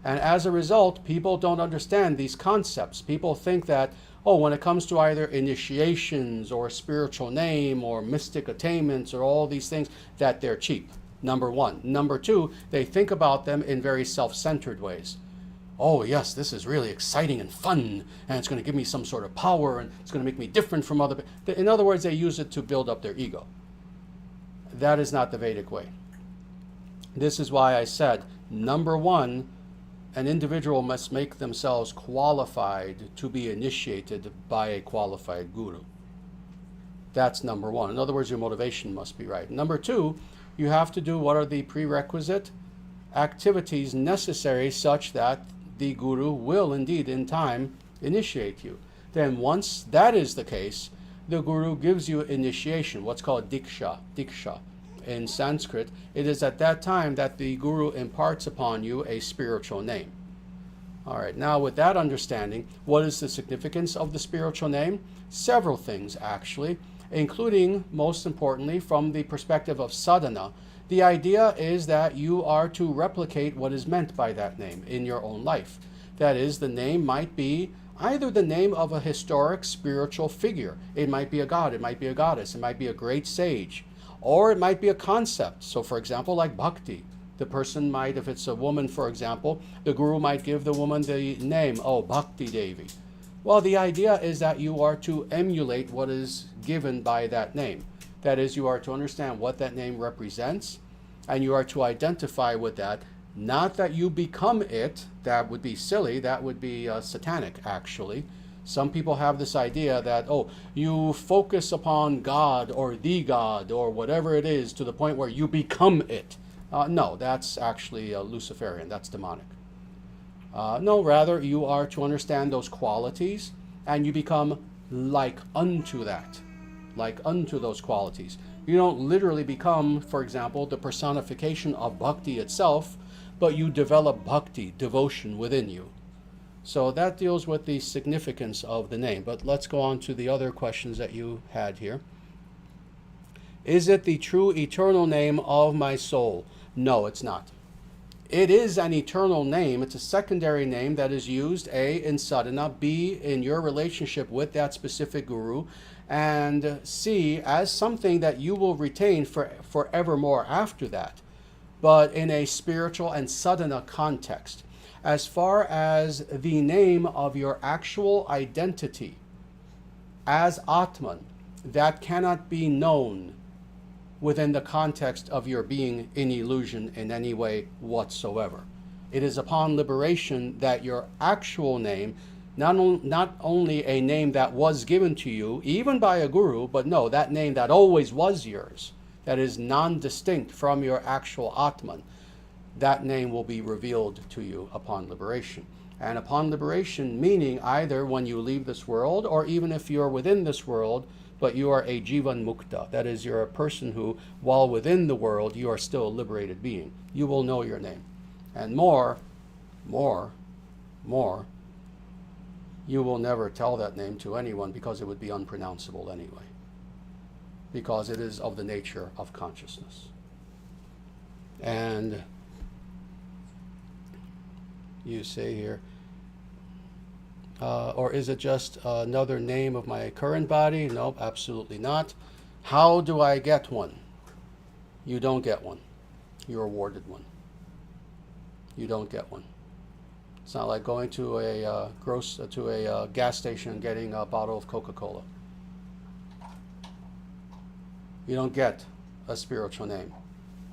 And as a result, people don't understand these concepts. People think that, oh, when it comes to either initiations or spiritual name or mystic attainments or all these things, that they're cheap, number one. Number two, they think about them in very self-centered ways. Oh, yes, this is really exciting and fun, and it's going to give me some sort of power, and it's going to make me different from other people. In other words, they use it to build up their ego. That is not the Vedic way. This is why I said, number one, an individual must make themselves qualified to be initiated by a qualified guru. That's number one. In other words, your motivation must be right. Number two, you have to do what are the prerequisite activities necessary such that the guru will indeed in time initiate you. then once that is the case, the Guru gives you initiation, what's called diksha. In Sanskrit, it is at that time that the Guru imparts upon you a spiritual name. All right, now with that understanding, what is the significance of the spiritual name? Several things, actually, including, most importantly, from the perspective of sadhana. The idea is that you are to replicate what is meant by that name in your own life. That is, the name might be either the name of a historic spiritual figure. It might be a god, it might be a goddess, it might be a great sage, or it might be a concept. So, for example, like bhakti. The person might, if it's a woman, for example, the Guru might give the woman the name, oh, Bhakti Devi. Well, the idea is that you are to emulate what is given by that name. That is, you are to understand what that name represents, and you are to identify with that. Not that you become it, that would be silly, that would be satanic, actually. Some people have this idea that, oh, you focus upon God or the God or whatever it is to the point where you become it. No, that's actually Luciferian, that's demonic. No, rather, you are to understand those qualities and you become like unto that, like unto those qualities. You don't literally become, for example, the personification of bhakti itself, but you develop bhakti, devotion within you. So that deals with the significance of the name. But let's go on to the other questions that you had here. Is it the true eternal name of my soul? No, it's not. It is an eternal name. It's a secondary name that is used, A, in sadhana, B, in your relationship with that specific guru, and C, as something that you will retain forevermore after that, but in a spiritual and sadhana context. As far as the name of your actual identity as Atman, that cannot be known within the context of your being in illusion in any way whatsoever. It is upon liberation that your actual name, not only a name that was given to you, even by a guru, but no, that name that always was yours, that is non-distinct from your actual Atman, that name will be revealed to you upon liberation. And upon liberation, meaning either when you leave this world, or even if you're within this world, but you are a jivan mukta. That is, you're a person who, while within the world, you are still a liberated being. You will know your name. And more, you will never tell that name to anyone because it would be unpronounceable anyway. Because it is of the nature of consciousness. And you say here, or is it just another name of my current body? Nope, absolutely not. How do I get one? You don't get one. You're awarded one. You don't get one. It's not like going to a gas station and getting a bottle of Coca-Cola. You don't get a spiritual name.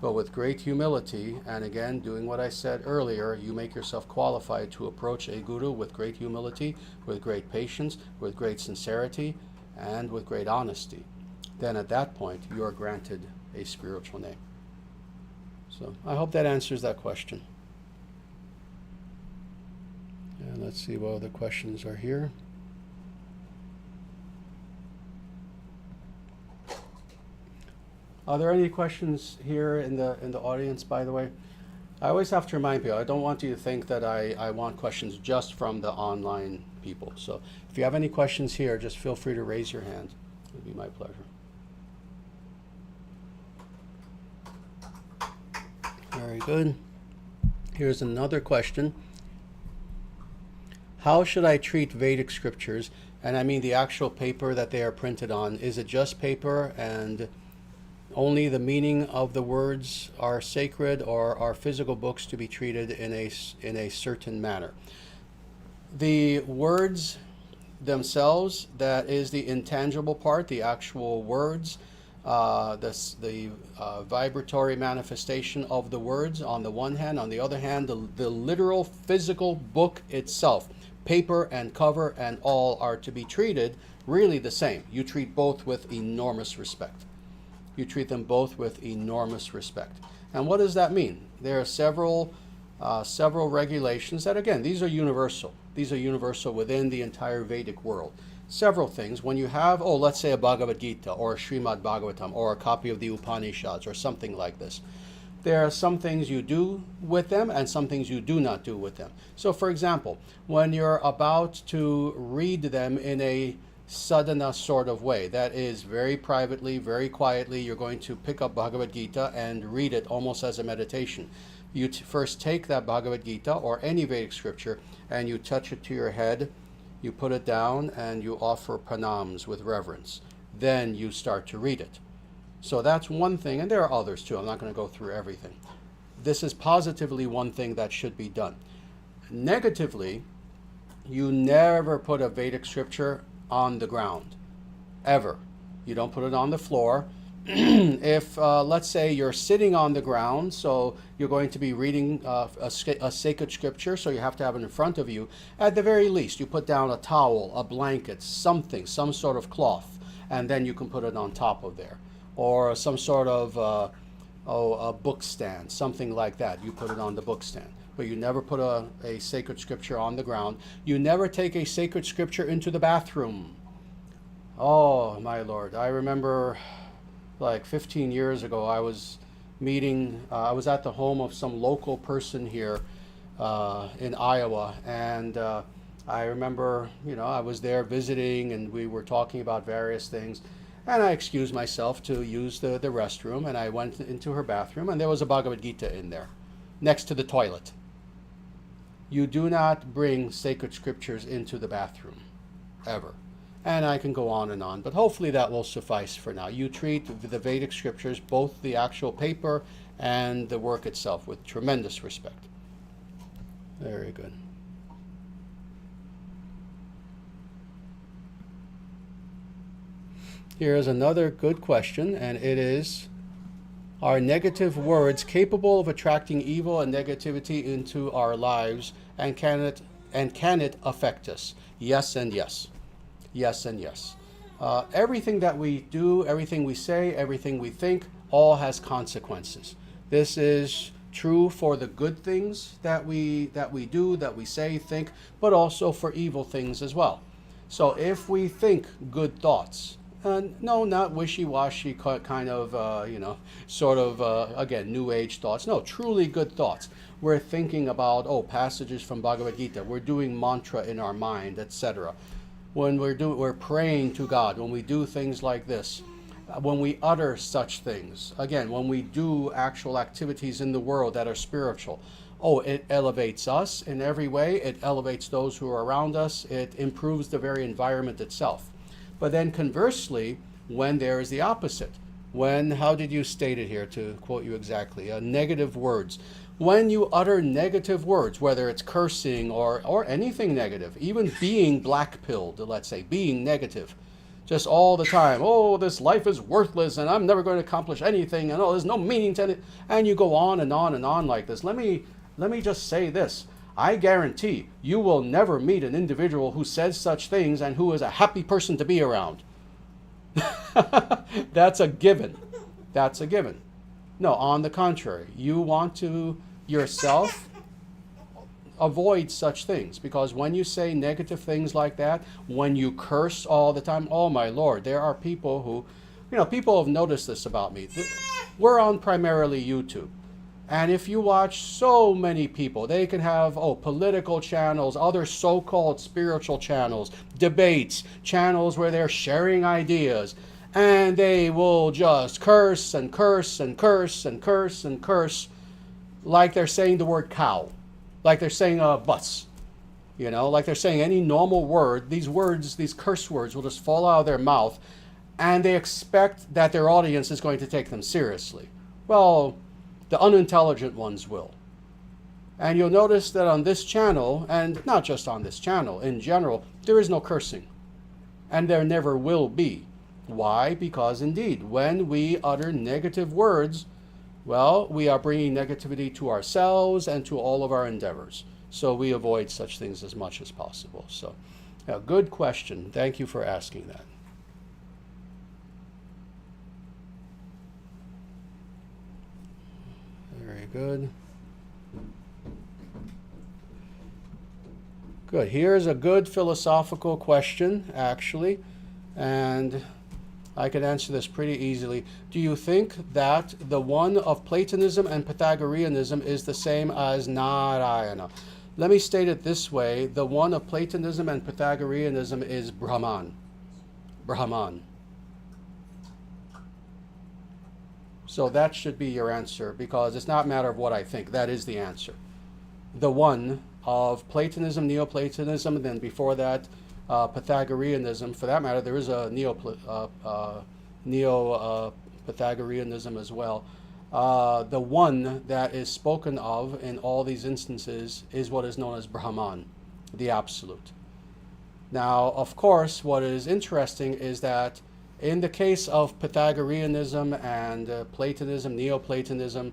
But with great humility, and again, doing what I said earlier, you make yourself qualified to approach a guru with great humility, with great patience, with great sincerity, and with great honesty. Then at that point, you are granted a spiritual name. So I hope that answers that question. And let's see what other questions are here. Are there any questions here in the audience, by the way? I always have to remind people, I don't want you to think that I want questions just from the online people. So if you have any questions here, just feel free to raise your hand. It would be my pleasure. Very good. Here's another question. How should I treat Vedic scriptures? And I mean the actual paper that they are printed on. Is it just paper and only the meaning of the words are sacred, or are physical books to be treated in a certain manner? The words themselves, that is the intangible part, the actual words, the vibratory manifestation of the words on the one hand. On the other hand, the literal physical book itself, paper and cover and all, are to be treated really the same. You treat both with enormous respect. You treat them both with enormous respect. And what does that mean? There are several regulations that, again, these are universal. These are universal within the entire Vedic world. Several things. When you have, let's say a Bhagavad Gita or a Srimad Bhagavatam or a copy of the Upanishads or something like this, there are some things you do with them and some things you do not do with them. So for example, when you're about to read them in a sadhana sort of way, that is very privately, very quietly, you're going to pick up Bhagavad Gita and read it almost as a meditation. You first take that Bhagavad Gita or any Vedic scripture and you touch it to your head, you put it down and you offer pranams with reverence. Then you start to read it. So that's one thing, and there are others too. I'm not going to go through everything. This is positively one thing that should be done. Negatively, you never put a Vedic scripture on the ground, ever. You don't put it on the floor. If, let's say, you're sitting on the ground, so you're going to be reading a sacred scripture, so you have to have it in front of you, at the very least, you put down a towel, a blanket, something, some sort of cloth, and then you can put it on top of there. Or some sort of a book stand, something like that. You put it on the book stand. But you never put a sacred scripture on the ground. You never take a sacred scripture into the bathroom. Oh, my Lord. I remember like 15 years ago, I was I was at the home of some local person here in Iowa. And I remember, I was there visiting and we were talking about various things. And I excused myself to use the restroom, and I went into her bathroom, and there was a Bhagavad Gita in there, next to the toilet. You do not bring sacred scriptures into the bathroom, ever. And I can go on and on, but hopefully that will suffice for now. You treat the Vedic scriptures, both the actual paper and the work itself, with tremendous respect. Very good. Here's another good question, and it is, are negative words capable of attracting evil and negativity into our lives, and can it affect us? Yes and yes. Yes and yes. Everything that we do, everything we say, everything we think, all has consequences. This is true for the good things that we do, that we say, think, but also for evil things as well. So if we think good thoughts, no, not wishy-washy kind of, again, New Age thoughts. No, truly good thoughts. We're thinking about, passages from Bhagavad Gita. We're doing mantra in our mind, etc. When we're praying to God, when we do things like this, when we utter such things, again, when we do actual activities in the world that are spiritual, it elevates us in every way. It elevates those who are around us. It improves the very environment itself. But then conversely, when there is the opposite, how did you state it here, to quote you exactly, negative words. When you utter negative words, whether it's cursing or anything negative, even being black-pilled, let's say, being negative, just all the time, this life is worthless and I'm never going to accomplish anything, and there's no meaning to it, and you go on and on and on like this. Let me just say this. I guarantee you will never meet an individual who says such things and who is a happy person to be around. That's a given. That's a given. No, on the contrary, you want to yourself avoid such things, because when you say negative things like that, when you curse all the time, oh my Lord, there are people who, people have noticed this about me. We're on primarily YouTube. And if you watch so many people, they can have, political channels, other so-called spiritual channels, debates, channels where they're sharing ideas, and they will just curse and curse and curse and curse and curse like they're saying the word cow, like they're saying a bus, like they're saying any normal word. These words, these curse words will just fall out of their mouth, and they expect that their audience is going to take them seriously. Well, the unintelligent ones will. And you'll notice that on this channel, and not just on this channel, in general, there is no cursing. And there never will be. Why? Because indeed, when we utter negative words, we are bringing negativity to ourselves and to all of our endeavors. So we avoid such things as much as possible. So, good question. Thank you for asking that. Very good. Good. Here's a good philosophical question, actually, and I can answer this pretty easily. Do you think that the one of Platonism and Pythagoreanism is the same as Narayana? Let me state it this way. The one of Platonism and Pythagoreanism is Brahman. Brahman. So that should be your answer, because it's not a matter of what I think. That is the answer. The one of Platonism, Neoplatonism, and then before that, Pythagoreanism. For that matter, there is a Neo-Pythagoreanism as well. The one that is spoken of in all these instances is what is known as Brahman, the Absolute. Now, of course, what is interesting is that in the case of Pythagoreanism and Platonism, Neoplatonism,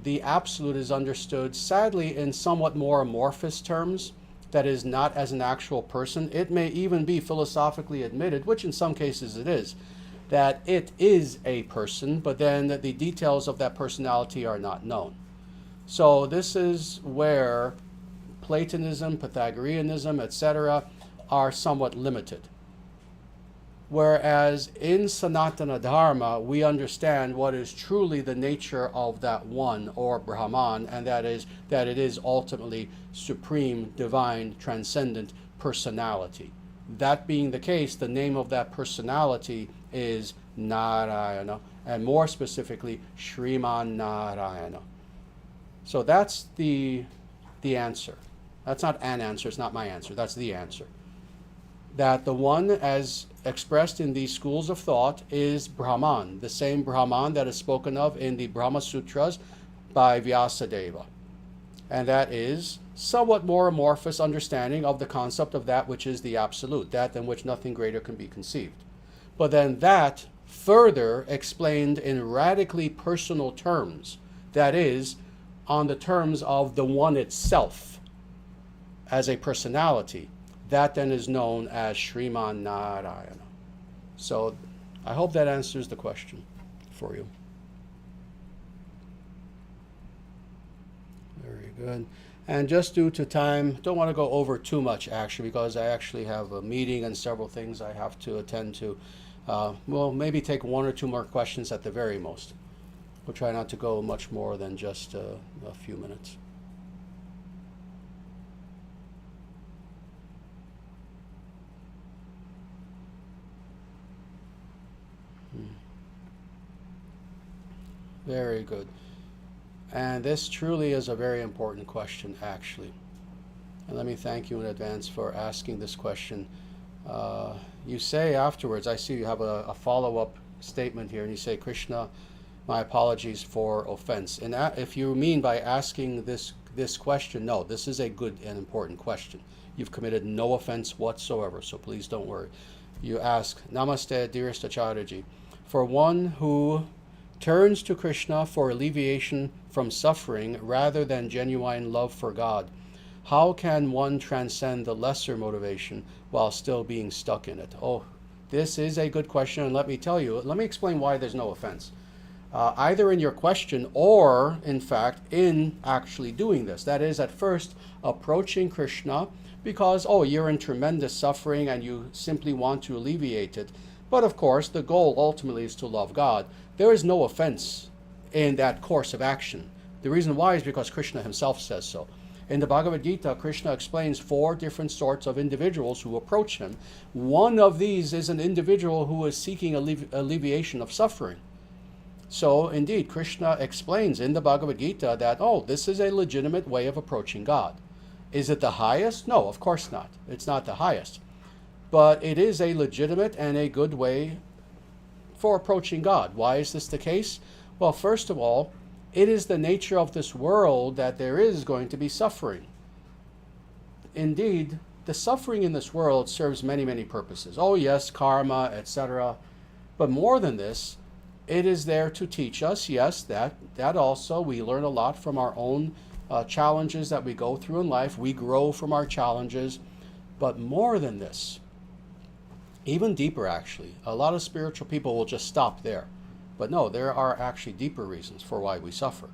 the Absolute is understood, sadly, in somewhat more amorphous terms. That is, not as an actual person. It may even be philosophically admitted, which in some cases it is, that it is a person, but then the details of that personality are not known. So this is where Platonism, Pythagoreanism, etc. are somewhat limited. Whereas in Sanatana Dharma, we understand what is truly the nature of that one, or Brahman, and that is that it is ultimately supreme, divine, transcendent personality. That being the case, the name of that personality is Narayana, and more specifically, Sriman Narayana. So that's the answer. That's not an answer, it's not my answer, that's the answer. That the one as expressed in these schools of thought is Brahman, the same Brahman that is spoken of in the Brahma Sutras by Vyasadeva. And that is somewhat more amorphous understanding of the concept of that which is the Absolute, that than which nothing greater can be conceived. But then that further explained in radically personal terms, that is, on the terms of the one itself as a personality, that then is known as Sriman Narayana. So I hope that answers the question for you. Very good. And just due to time, don't want to go over too much actually, because I actually have a meeting and several things I have to attend to. We'll maybe take one or two more questions at the very most. We'll try not to go much more than just a few minutes. Very good. And this truly is a very important question, actually. And let me thank you in advance for asking this question. You say afterwards, I see you have a follow-up statement here, and you say, Krishna, my apologies for offense. And if you mean by asking this question, no, this is a good and important question. You've committed no offense whatsoever, so please don't worry. You ask, Namaste, dearest Acharyaji, for one who turns to Krishna for alleviation from suffering rather than genuine love for God, how can one transcend the lesser motivation while still being stuck in it? Oh, this is a good question, and let me explain why there's no offense. Either in your question or, in fact, in actually doing this. That is, at first, approaching Krishna because, you're in tremendous suffering and you simply want to alleviate it. But of course, the goal ultimately is to love God. There is no offense in that course of action. The reason why is because Krishna himself says so. In the Bhagavad Gita, Krishna explains 4 different sorts of individuals who approach him. One of these is an individual who is seeking alleviation of suffering. So indeed, Krishna explains in the Bhagavad Gita that, this is a legitimate way of approaching God. Is it the highest? No, of course not. It's not the highest. But it is a legitimate and a good way for approaching God. Why is this the case? Well, first of all, it is the nature of this world that there is going to be suffering. Indeed, the suffering in this world serves many, many purposes. Oh yes, karma, etc. But more than this, it is there to teach us, yes, that also we learn a lot from our own challenges that we go through in life. We grow from our challenges. But more than this, even deeper actually, a lot of spiritual people will just stop there. But no, there are actually deeper reasons for why we suffer.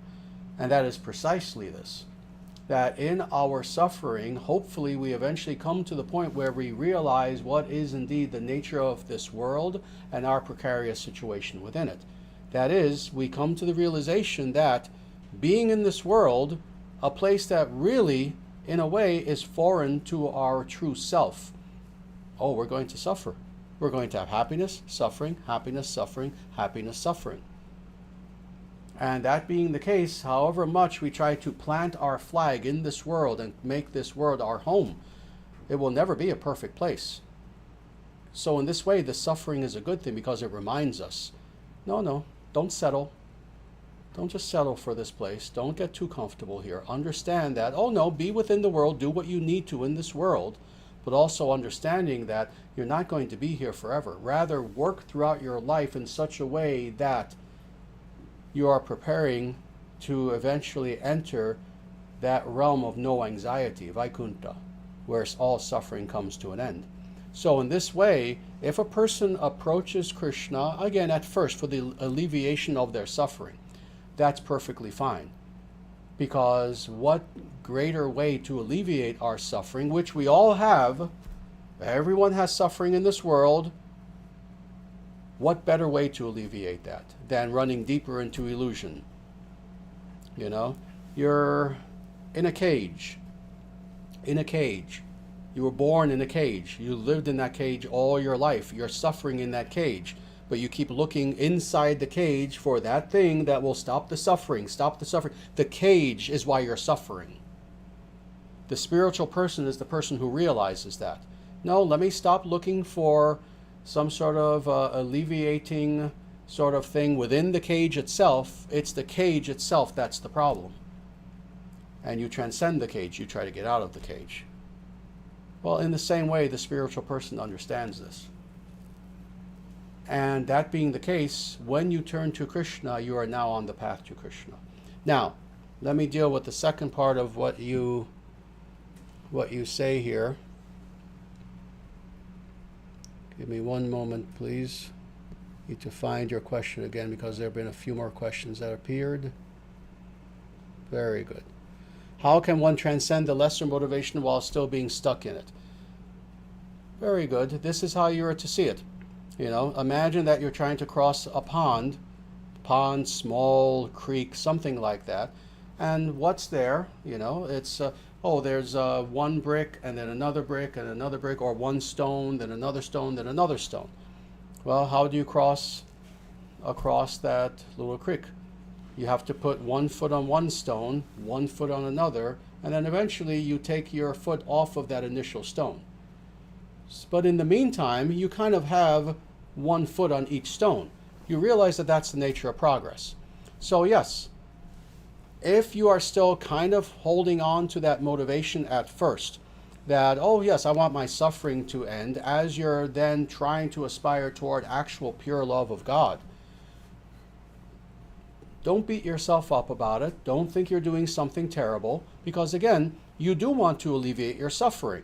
And that is precisely this, that in our suffering, hopefully we eventually come to the point where we realize what is indeed the nature of this world and our precarious situation within it. That is, we come to the realization that being in this world, a place that really, in a way, is foreign to our true self. Oh, we're going to suffer. We're going to have happiness, suffering, happiness, suffering, happiness, suffering. And that being the case, however much we try to plant our flag in this world and make this world our home, it will never be a perfect place. So in this way, the suffering is a good thing because it reminds us, no, don't settle. Don't just settle for this place. Don't get too comfortable here. Understand that, oh no, be within the world, do what you need to in this world, but also understanding that you're not going to be here forever. Rather, work throughout your life in such a way that you are preparing to eventually enter that realm of no anxiety, Vaikuntha, where all suffering comes to an end. So in this way, if a person approaches Krishna, again at first for the alleviation of their suffering, that's perfectly fine. Because what greater way to alleviate our suffering, which we all have, everyone has suffering in this world, what better way to alleviate that than running deeper into illusion? You know, you're in a cage. In a cage. You were born in a cage. You lived in that cage all your life. You're suffering in that cage. But you keep looking inside the cage for that thing that will stop the suffering. Stop the suffering. The cage is why you're suffering. The spiritual person is the person who realizes that. No, let me stop looking for some sort of alleviating sort of thing within the cage itself. It's the cage itself that's the problem. And you transcend the cage. You try to get out of the cage. Well, in the same way, the spiritual person understands this. And that being the case, when you turn to Krishna, you are now on the path to Krishna. Now, let me deal with the second part of what you say here. Give me one moment, please. Need to find your question again because there have been a few more questions that appeared. Very good. How can one transcend the lesser motivation while still being stuck in it? Very good. This is how you are to see it. You know, imagine that you're trying to cross a pond, small creek, something like that. And what's there? You know, it's, there's one brick and then another brick and another brick, or one stone, then another stone, then another stone. Well, how do you cross across that little creek? You have to put 1 foot on one stone, 1 foot on another, and then eventually you take your foot off of that initial stone. But in the meantime, you kind of have 1 foot on each stone. You realize that that's the nature of progress. So yes, if you are still kind of holding on to that motivation at first, that, oh yes, I want my suffering to end, as you're then trying to aspire toward actual pure love of God, don't beat yourself up about it. Don't think you're doing something terrible, because again, you do want to alleviate your suffering.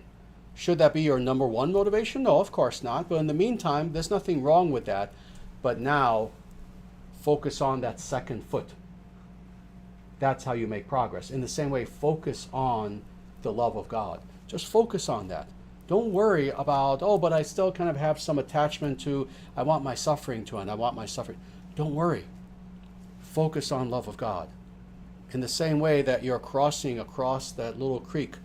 Should that be your number one motivation? No, of course not. But in the meantime, there's nothing wrong with that. But now, focus on that second foot. That's how you make progress. In the same way, focus on the love of God. Just focus on that. Don't worry about, oh, but I still kind of have some attachment to, I want my suffering to end. I want my suffering. Don't worry. Focus on love of God. In the same way that you're crossing across that little creek,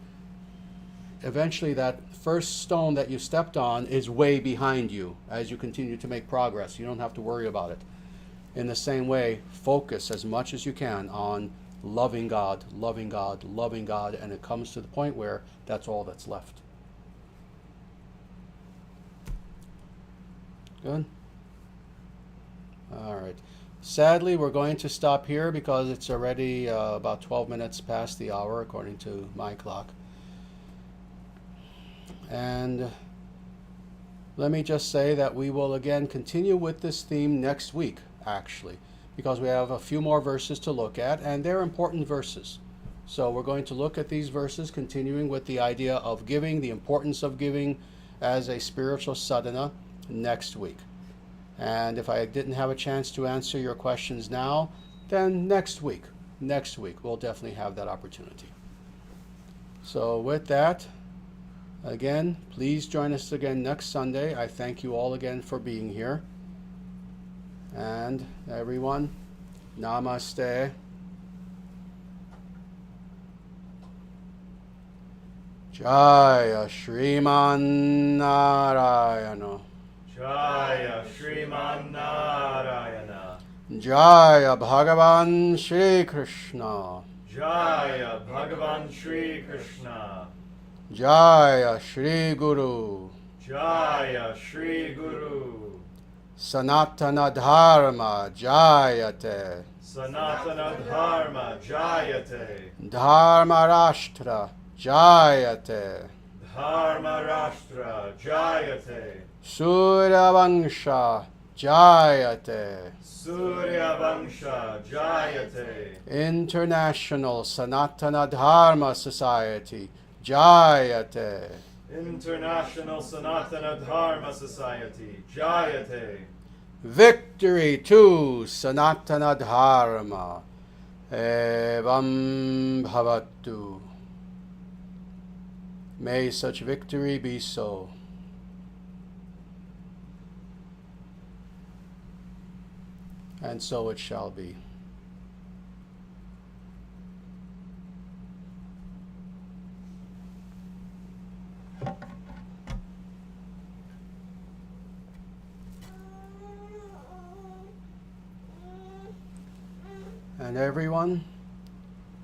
eventually that first stone that you stepped on is way behind you as you continue to make progress. You don't have to worry about it. In the same way, focus as much as you can on loving God, loving God, loving God, and it comes to the point where that's all that's left. Good? All right. Sadly, we're going to stop here because it's already about 12 minutes past the hour, according to my clock. And let me just say that we will again continue with this theme next week, actually, because we have a few more verses to look at, and they're important verses. So we're going to look at these verses, continuing with the idea of giving, the importance of giving as a spiritual sadhana next week. And if I didn't have a chance to answer your questions now, then next week we'll definitely have that opportunity. So with that, again, please join us again next Sunday. I thank you all again for being here. And everyone, namaste. Jaya Shriman Narayana. Jaya Shriman Narayana. Jaya Bhagavan Shri Krishna. Jaya Bhagavan Shri Krishna. Jaya Shri Guru. Jaya Shri Guru. Sanatana Dharma Jayate. Sanatana Dharma Jayate. Dharma Rashtra Jayate. Dharma Rashtra Jayate. Surya Vangsha Jayate. Surya Vangsha Jayate. International Sanatana Dharma Society Jayate. International Sanatana Dharma Society Jayate. Victory to Sanatana Dharma. Evam Bhavatu. May such victory be so. And so it shall be. And everyone,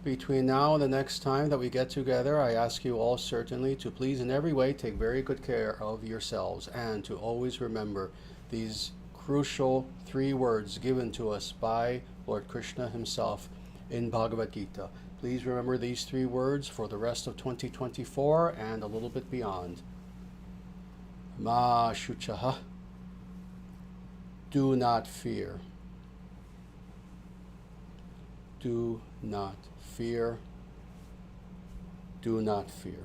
between now and the next time that we get together, I ask you all certainly to please in every way take very good care of yourselves and to always remember these crucial 3 words given to us by Lord Krishna himself in Bhagavad Gita. Please remember these 3 words for the rest of 2024 and a little bit beyond. Ma Shuchaha. Do not fear. Do not fear. Do not fear.